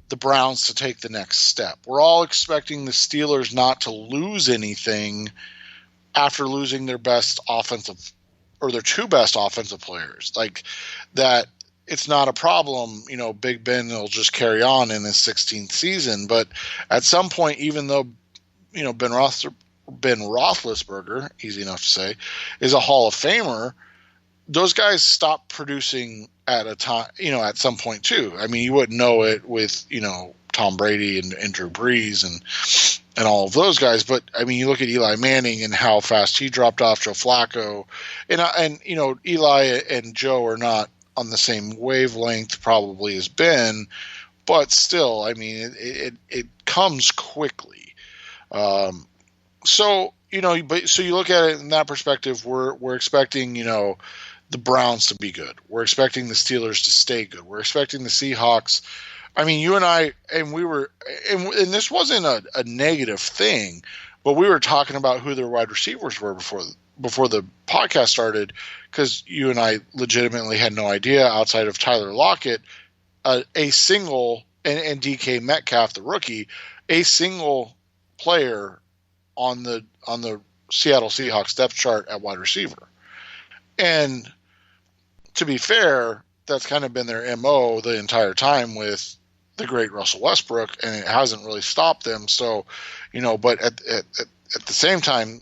the Browns to take the next step. We're all expecting the Steelers not to lose anything after losing their best offensive, or their two best offensive players. Like that, it's not a problem. Big Ben will just carry on in his 16th season. But at some point, even though Ben Roethlisberger, easy enough to say, is a Hall of Famer, those guys stop producing at a time, at some point too. I mean, you wouldn't know it with, Tom Brady and Drew Brees and all of those guys. But I mean, you look at Eli Manning and how fast he dropped off, Joe Flacco, and Eli and Joe are not on the same wavelength probably as Ben, but still, I mean, it comes quickly. So you look at it in that perspective. We're expecting the Browns to be good. We're expecting the Steelers to stay good. We're expecting the Seahawks. I mean, you and I, and we were, and this wasn't a negative thing, but we were talking about who their wide receivers were before the podcast started, because you and I legitimately had no idea outside of Tyler Lockett, a single and DK Metcalf, the rookie, a single player on the Seattle Seahawks depth chart at wide receiver. And to be fair, that's kind of been their MO the entire time with the great Russell Westbrook, and it hasn't really stopped them. So, but at the same time,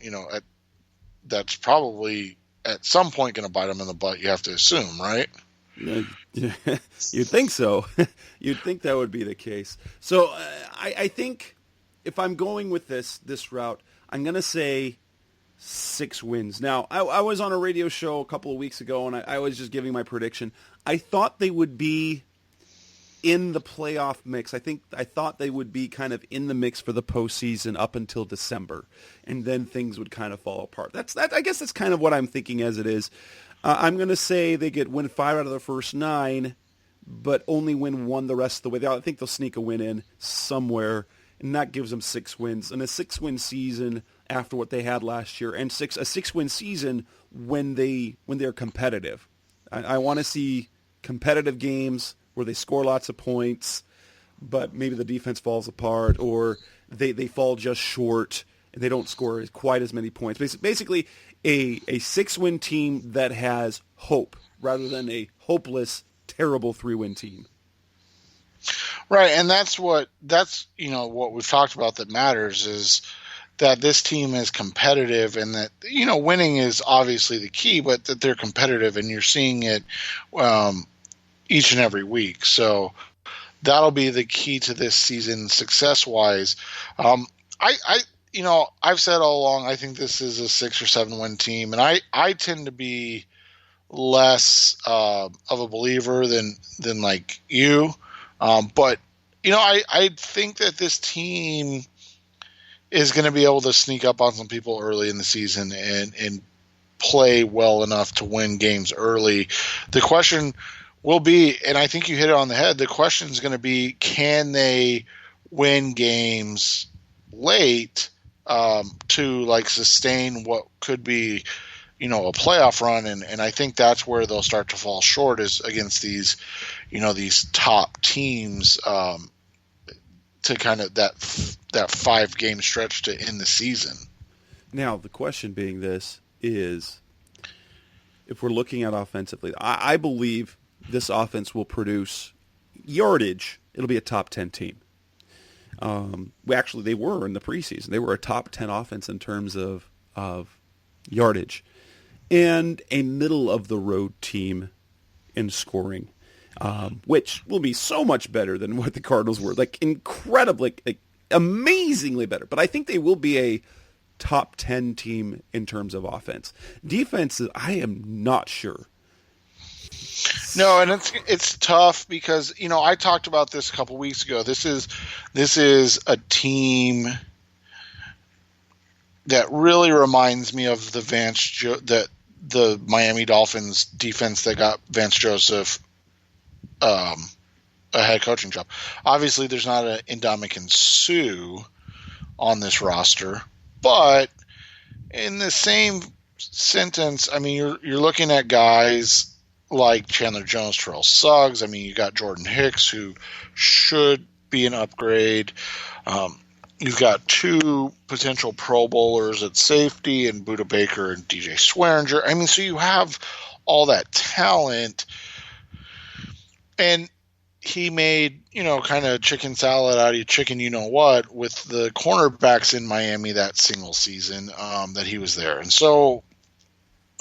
that's probably at some point going to bite them in the butt. You have to assume, right? You'd think so. You'd think that would be the case. So I think if I'm going with this route, I'm going to say 6 wins. Now, I was on a radio show a couple of weeks ago, and I was just giving my prediction. I thought they would be in the playoff mix. I thought they would be kind of in the mix for the postseason up until December, and then things would kind of fall apart. I guess that's kind of what I'm thinking as it is. I'm going to say they win 5 out of their first 9, but only win 1 the rest of the way. I think they'll sneak a win in somewhere, and that gives them 6 wins. And a 6-win season after what they had last year, and a 6-win season when they're competitive. I want to see competitive games where they score lots of points, but maybe the defense falls apart, or they fall just short and they don't score quite as many points. Basically, a 6-win team that has hope rather than a hopeless, terrible 3-win team. Right, and that's what we've talked about that matters, is that this team is competitive, and that winning is obviously the key, but that they're competitive, and you're seeing it each and every week. So that'll be the key to this season success-wise. I've said all along, I think this is a 6 or 7 win team, and I tend to be less of a believer than like you. But I think that this team is going to be able to sneak up on some people early in the season and play well enough to win games early. The question will be, and I think you hit it on the head, the question is going to be, can they win games late to sustain what could be a playoff run, and I think that's where they'll start to fall short, is against these top teams, to kind of that 5-game stretch to end the season. Now, the question being this is, if we're looking at offensively, I believe this offense will produce yardage. It'll be a top 10 team. They were in the preseason. They were a top 10 offense in terms of yardage, and a middle-of-the-road team in scoring, which will be so much better than what the Cardinals were, incredibly, amazingly better. But I think they will be a top 10 team in terms of offense. Defense, I am not sure. No, and it's tough because I talked about this a couple weeks ago. This is a team that really reminds me of the Miami Dolphins defense that got Vance Joseph a head coaching job. Obviously, there's not an Ndamukong Suh on this roster. But in the same sentence, I mean, you're looking at guys like Chandler Jones, Terrell Suggs. I mean, you got Jordan Hicks, who should be an upgrade. You've got two potential Pro Bowlers at safety, and Budda Baker and DJ Swearinger. I mean, so you have all that talent, and he made, kind of chicken salad out of chicken, what, with the cornerbacks in Miami that single season that he was there. And so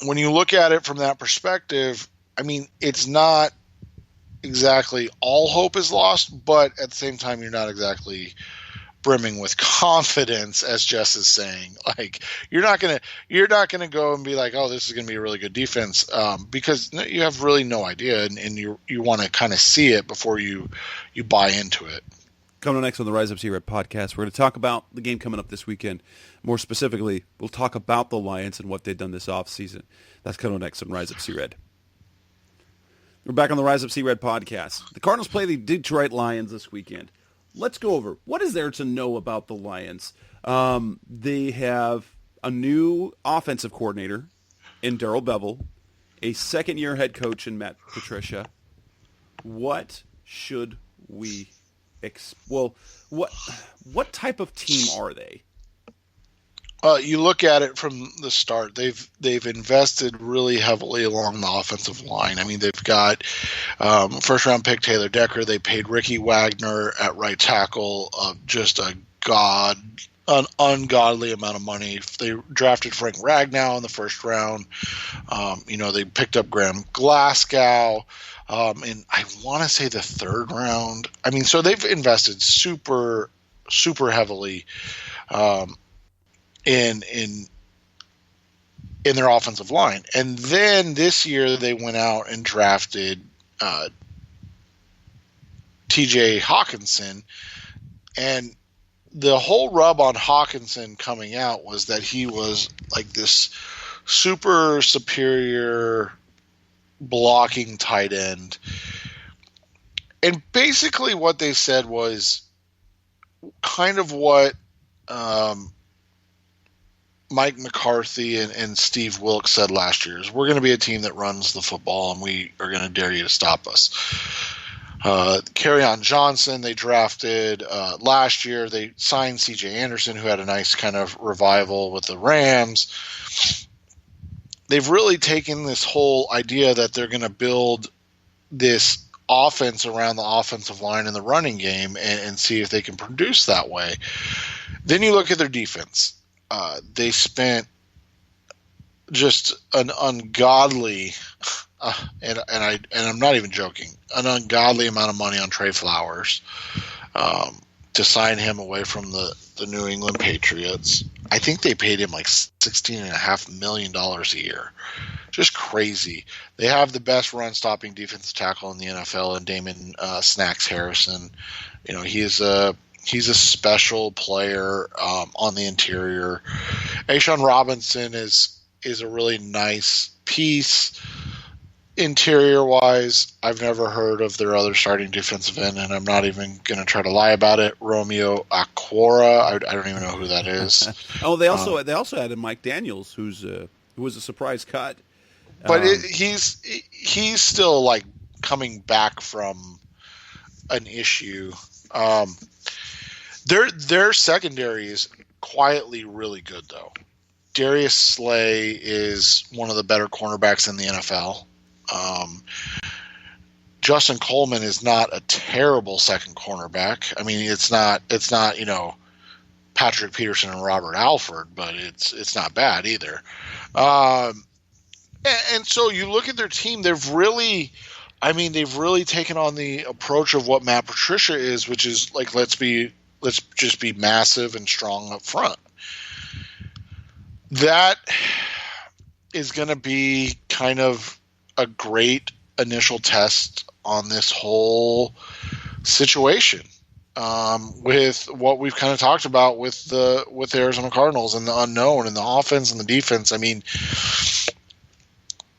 when you look at it from that perspective, I mean, it's not exactly all hope is lost, but at the same time, you're not exactly brimming with confidence, as Jess is saying. Like, you're not gonna go and be like, oh, this is gonna be a really good defense, because you have really no idea, and you want to kind of see it before you buy into it. Coming up next on the Rise Up See Red podcast, we're going to talk about the game coming up this weekend. More specifically, we'll talk about the Lions and what they've done this offseason. That's coming up next on Rise Up See Red. We're back on the Rise Up See Red podcast. The Cardinals play the Detroit Lions this weekend. Let's go over what is there to know about the Lions. They have a new offensive coordinator in Darrell Bevell, a second-year head coach in Matt Patricia. What should we what type of team are they? You look at it from the start. They've invested really heavily along the offensive line. I mean, they've got first round pick Taylor Decker. They paid Ricky Wagner at right tackle just an ungodly amount of money. They drafted Frank Ragnow in the first round. They picked up Graham Glasgow in, I want to say, the third round. I mean, so they've invested super, super heavily in their offensive line. And then this year they went out and drafted TJ Hawkinson, and the whole rub on Hawkinson coming out was that he was like this super superior blocking tight end. And basically what they said was kind of what Mike McCarthy and Steve Wilkes said last year is, we're going to be a team that runs the football, and we are going to dare you to stop us. Kerryon Johnson, they drafted last year. They signed CJ Anderson, who had a nice kind of revival with the Rams. They've really taken this whole idea that they're going to build this offense around the offensive line in the running game and see if they can produce that way. Then you look at their defense. They spent just an ungodly, and I'm not even joking, an ungodly amount of money on Trey Flowers to sign him away from the New England Patriots. I think they paid him like $16.5 million a year. Just crazy. They have the best run-stopping defensive tackle in the NFL, and Damon Snacks Harrison. He's a special player on the interior. A'Shawn Robinson is a really nice piece. Interior-wise, I've never heard of their other starting defensive end, and I'm not even going to try to lie about it. Romeo Aquara, I don't even know who that is. They also added Mike Daniels, who was a surprise cut. But he's still like coming back from an issue. Their secondary is quietly really good, though. Darius Slay is one of the better cornerbacks in the NFL. Justin Coleman is not a terrible second cornerback. I mean, it's not Patrick Peterson and Robert Alford, but it's not bad either. And so you look at their team; they've really taken on the approach of what Matt Patricia is, which is like, let's just be massive and strong up front. That is going to be kind of a great initial test on this whole situation, with what we've kind of talked about with the Arizona Cardinals and the unknown and the offense and the defense. I mean,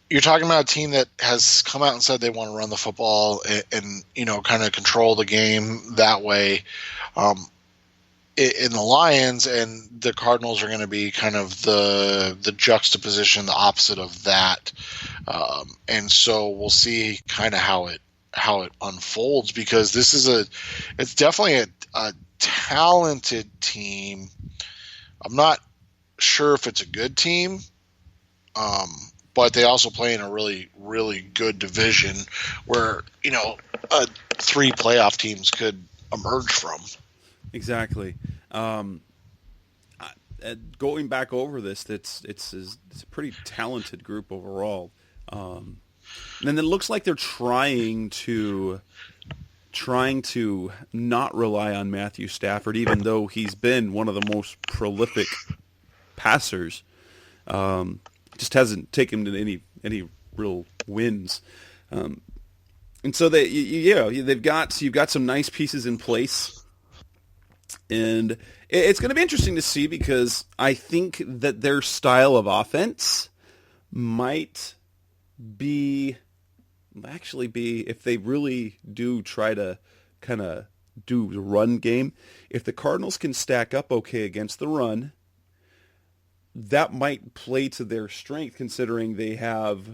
you're talking about a team that has come out and said they want to run the football and kind of control the game that way. in the Lions, and the Cardinals are going to be kind of the juxtaposition, the opposite of that. And so we'll see kind of how it unfolds, because it's definitely a talented team. I'm not sure if it's a good team, but they also play in a really, really good division where, 3 playoff teams could emerge from. Exactly. Going back over this, it's a pretty talented group overall. And then it looks like they're trying to not rely on Matthew Stafford, even though he's been one of the most prolific passers. Just hasn't taken any real wins. And so you've got some nice pieces in place. And it's going to be interesting to see, because I think that their style of offense might actually be, if they really do try to kind of do the run game, if the Cardinals can stack up okay against the run, that might play to their strength, considering they have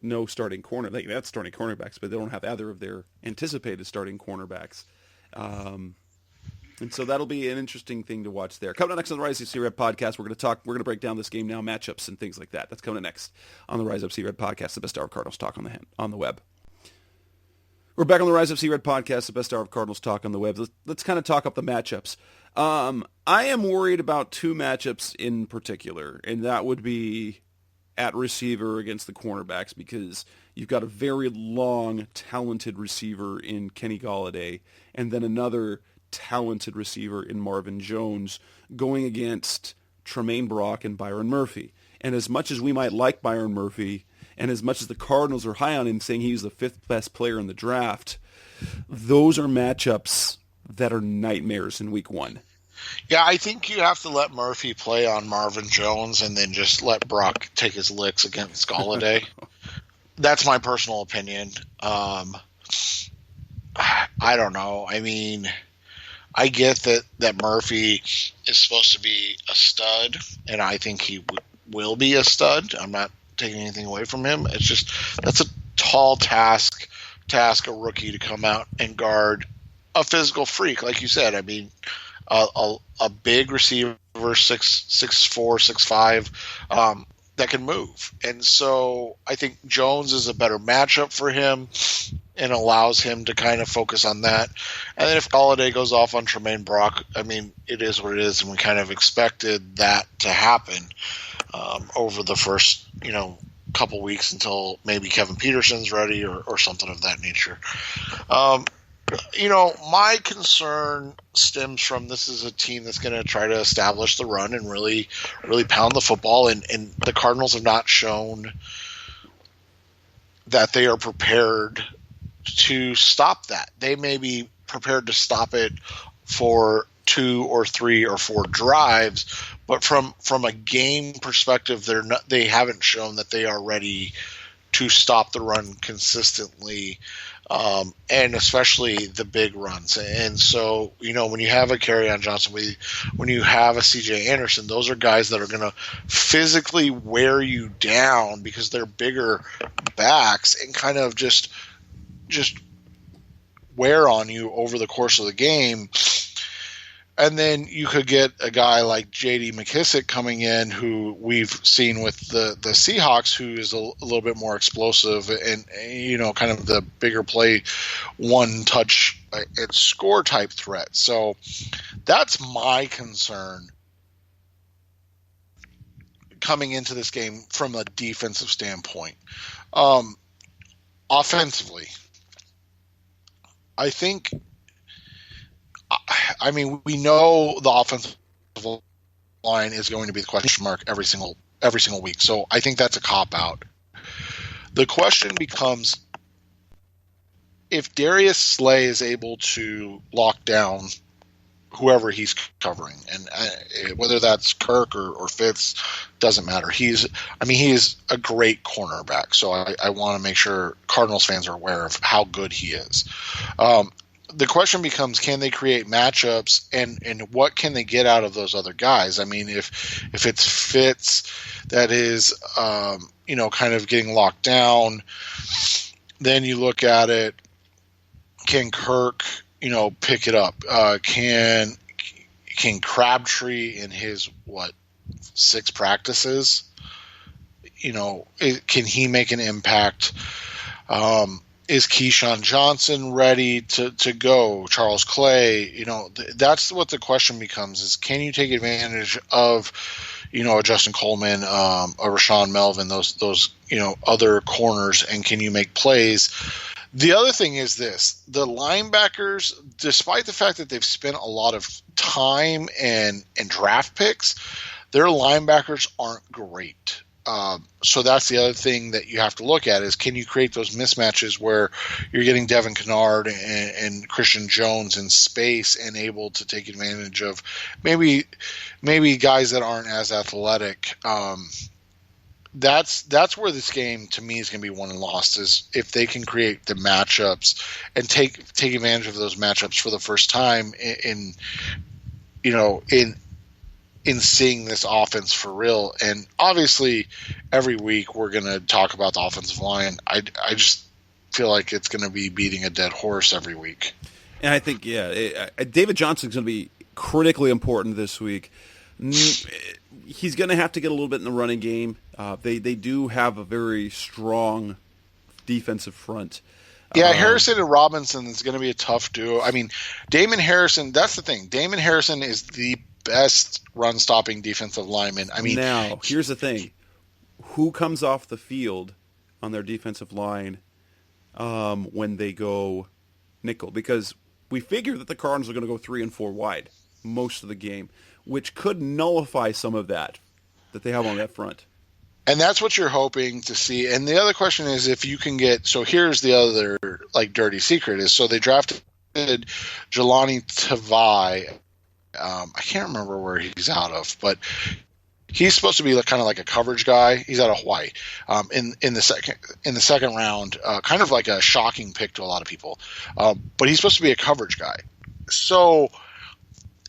no starting corner. They have starting cornerbacks, but they don't have either of their anticipated starting cornerbacks. And so that'll be an interesting thing to watch there. Coming up next on the Rise Up See Red podcast, we're going to break down this game now, matchups and things like that. That's coming up next on the Rise Up See Red podcast, the best hour of Cardinals talk on the web. We're back on the Rise Up See Red podcast, the best hour of Cardinals talk on the web. Let's kind of talk up the matchups. I am worried about 2 matchups in particular, and that would be at receiver against the cornerbacks, because you've got a very long, talented receiver in Kenny Golladay, and then another talented receiver in Marvin Jones going against Tremaine Brock and Byron Murphy. And as much as we might like Byron Murphy, and as much as the Cardinals are high on him, saying he's the 5th best player in the draft, those are matchups that are nightmares in week 1. Yeah, I think you have to let Murphy play on Marvin Jones and then just let Brock take his licks against Golladay. That's my personal opinion. I don't know. I mean, I get that Murphy is supposed to be a stud, and I think he will be a stud. I'm not taking anything away from him. It's just that's a tall task a rookie to come out and guard a physical freak, like you said. I mean, a big receiver, 6'4", 6'5", that can move. And so I think Jones is a better matchup for him and allows him to kind of focus on that. And then if Golladay goes off on Tremaine Brock, I mean, it is what it is, and we kind of expected that to happen over the first, couple weeks until maybe Kevin Peterson's ready or something of that nature. My concern stems from this is a team that's going to try to establish the run and really, really pound the football. And the Cardinals have not shown that they are prepared to stop that. They may be prepared to stop it for 2 or 3 or 4 drives, but from a game perspective, they haven't shown that they are ready to stop the run consistently. And especially the big runs. And so, when you have a Kerryon Johnson, when you have a CJ Anderson, those are guys that are going to physically wear you down because they're bigger backs and kind of just wear on you over the course of the game. And then you could get a guy like J.D. McKissick coming in, who we've seen with the Seahawks, who is a little bit more explosive and kind of the bigger play, one touch and score type threat. So that's my concern coming into this game from a defensive standpoint. Offensively, I think. I mean, we know the offensive line is going to be the question mark every single week. So I think that's a cop-out. The question becomes, if Darius Slay is able to lock down whoever he's covering, and whether that's Kirk or Fitz, doesn't matter. He is a great cornerback. So I want to make sure Cardinals fans are aware of how good he is. the question becomes, can they create matchups, and what can they get out of those other guys? I mean, if it's Fitz that is, kind of getting locked down, then you look at it, can Kirk, pick it up? Can Crabtree in his, 6 practices, can he make an impact? Is Keyshawn Johnson ready to go? Charles Clay, that's what the question becomes, is can you take advantage of, a Justin Coleman, a Rashawn Melvin, those other corners, and can you make plays? The other thing is this: the linebackers, despite the fact that they've spent a lot of time and draft picks, their linebackers aren't great. So that's the other thing that you have to look at, is can you create those mismatches where you're getting Devin Kennard and Christian Jones in space and able to take advantage of maybe guys that aren't as athletic. That's where this game, to me, is going to be won and lost, is if they can create the matchups and take advantage of those matchups for the first time in seeing this offense for real. And obviously every week we're going to talk about the offensive line. I just feel like it's going to be beating a dead horse every week. And I think, David Johnson's going to be critically important this week. He's going to have to get a little bit in the running game. They do have a very strong defensive front. Yeah, Harrison and Robinson is going to be a tough duo. I mean, Damon Harrison, that's the thing. Damon Harrison is the best run-stopping defensive lineman. I mean, now, here's the thing. Who comes off the field on their defensive line when they go nickel? Because we figure that the Cardinals are going to go 3 and 4 wide most of the game, which could nullify some of that they have on that front. And that's what you're hoping to see. And the other question is if you can get – so here's the other, dirty secret is, so they drafted Jelani Tavai. I can't remember where he's out of, but he's supposed to be kind of like a coverage guy. He's out of Hawaii in the second round, kind of like a shocking pick to a lot of people. But he's supposed to be a coverage guy. So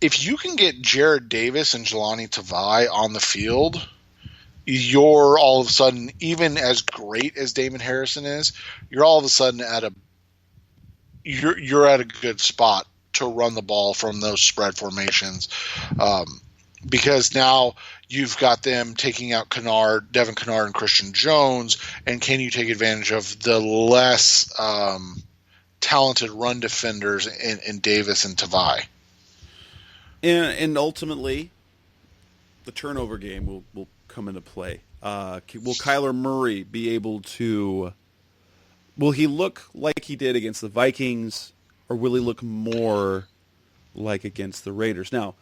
if you can get Jared Davis and Jelani Tavai on the field, you're all of a sudden, even as great as Damon Harrison is, you're all of a sudden you're at a good spot to run the ball from those spread formations, because now you've got them taking out Devin Kennard and Christian Jones, and can you take advantage of the less talented run defenders in Davis and Tavai? And ultimately, the turnover game will come into play. Will Kyler Murray be able to? Will he look like he did against the Vikings? Or will he look more like against the Raiders? Now,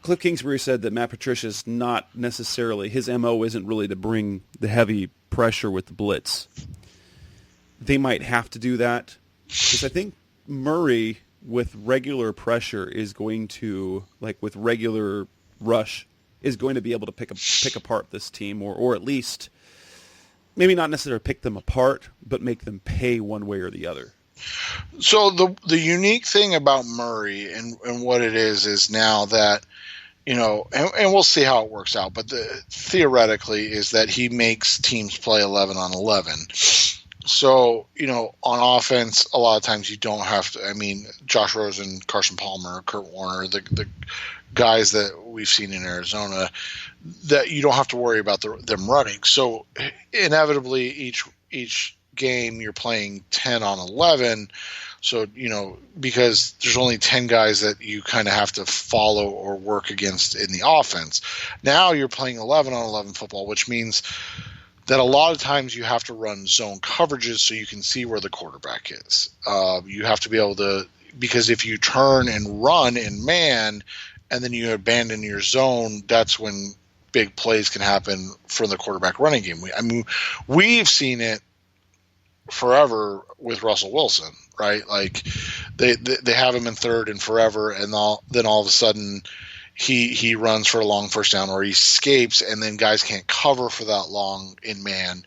Cliff Kingsbury said that Matt Patricia's not necessarily, his MO isn't really to bring the heavy pressure with the blitz. They might have to do that, because I think Murray, with regular pressure, is going to, with regular rush, is going to be able to pick apart this team, or at least maybe not necessarily pick them apart, but make them pay one way or the other. So the unique thing about Murray and what it is now that, and we'll see how it works out, but theoretically is that he makes teams play 11 on 11. So, on offense, a lot of times you don't have to, Josh Rosen, Carson Palmer, Kurt Warner, the guys that we've seen in Arizona, that you don't have to worry about them running. So inevitably each game you're playing 10 on 11, so because there's only 10 guys that you kind of have to follow or work against in the offense. Now you're playing 11 on 11 football, which means that a lot of times you have to run zone coverages so you can see where the quarterback is. You have to be able to, because if you turn and run in man and then you abandon your zone, that's when big plays can happen from the quarterback running game. We've seen it forever with Russell Wilson, right? They have him in third and forever, and then all of a sudden he runs for a long first down, or he escapes, and then guys can't cover for that long in man.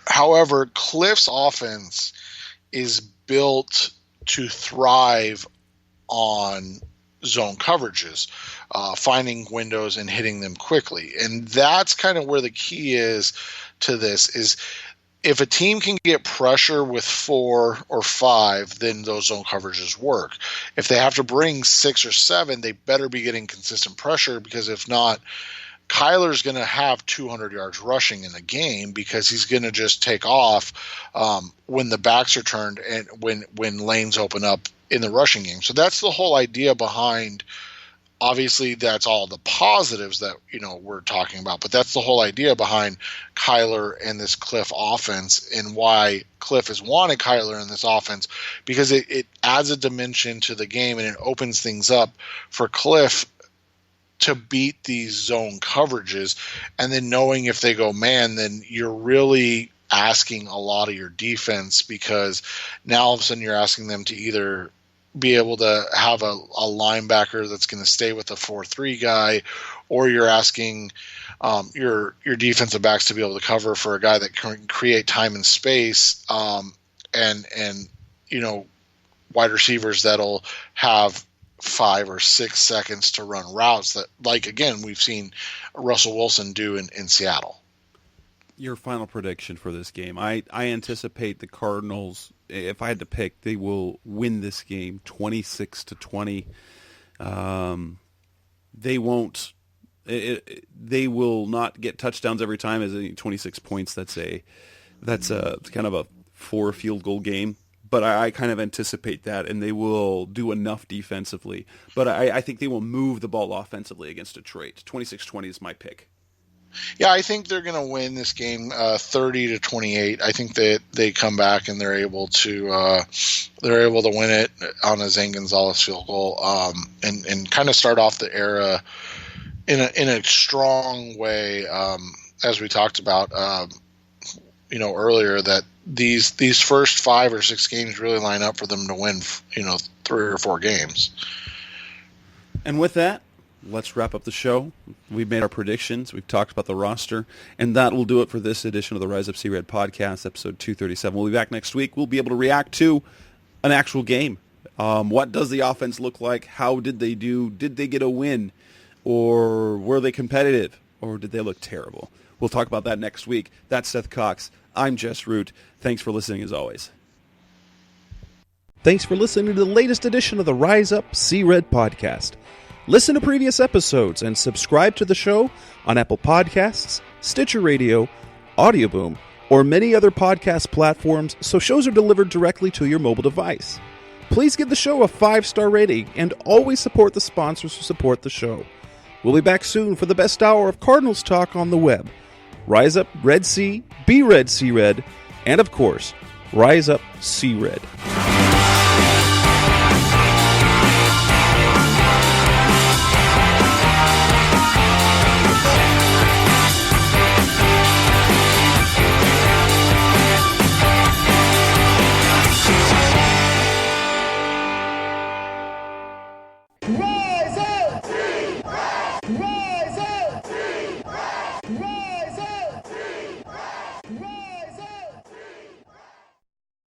However, Cliff's offense is built to thrive on zone coverages, finding windows and hitting them quickly. And that's kind of where the key is to this, is if a team can get pressure with 4 or 5, then those zone coverages work. If they have to bring 6 or 7, they better be getting consistent pressure, because if not, Kyler's going to have 200 yards rushing in a game, because he's going to just take off when the backs are turned and when lanes open up in the rushing game. So that's the whole idea behind. Obviously, that's all the positives that we're talking about, but that's the whole idea behind Kyler and this Cliff offense, and why Cliff has wanted Kyler in this offense, because it adds a dimension to the game and it opens things up for Cliff to beat these zone coverages. And then knowing if they go man, then you're really asking a lot of your defense, because now all of a sudden you're asking them to either be able to have a linebacker that's going to stay with a 4-3 guy, or you're asking your defensive backs to be able to cover for a guy that can create time and space, and wide receivers that'll have 5 or 6 seconds to run routes that, like, again, we've seen Russell Wilson do in Seattle. Your final prediction for this game. I anticipate the Cardinals, if I had to pick, they will win this game 26-20. They won't. They will not get touchdowns every time. As 26 points, that's a kind of a 4 field goal game. But I kind of anticipate that, and they will do enough defensively. But I think they will move the ball offensively against Detroit. 26-20 is my pick. Yeah, I think they're going to win this game 30-28. I think that they come back and they're able to win it on a Zane Gonzalez field goal, and kind of start off the era in a strong way, as we talked about earlier, that these first 5 or 6 games really line up for them to win 3 or 4 games. And with that, let's wrap up the show. We've made our predictions. We've talked about the roster. And that will do it for this edition of the Rise Up See Red podcast, episode 237. We'll be back next week. We'll be able to react to an actual game. What does the offense look like? How did they do? Did they get a win? Or were they competitive? Or did they look terrible? We'll talk about that next week. That's Seth Cox. I'm Jess Root. Thanks for listening as always. Thanks for listening to the latest edition of the Rise Up See Red podcast. Listen to previous episodes and subscribe to the show on Apple Podcasts, Stitcher Radio, Audioboom, or many other podcast platforms, so shows are delivered directly to your mobile device. Please give the show a 5-star rating and always support the sponsors who support the show. We'll be back soon for the best hour of Cardinals talk on the web. Rise up, Red Sea, be Red, See Red, and of course, Rise Up, See Red.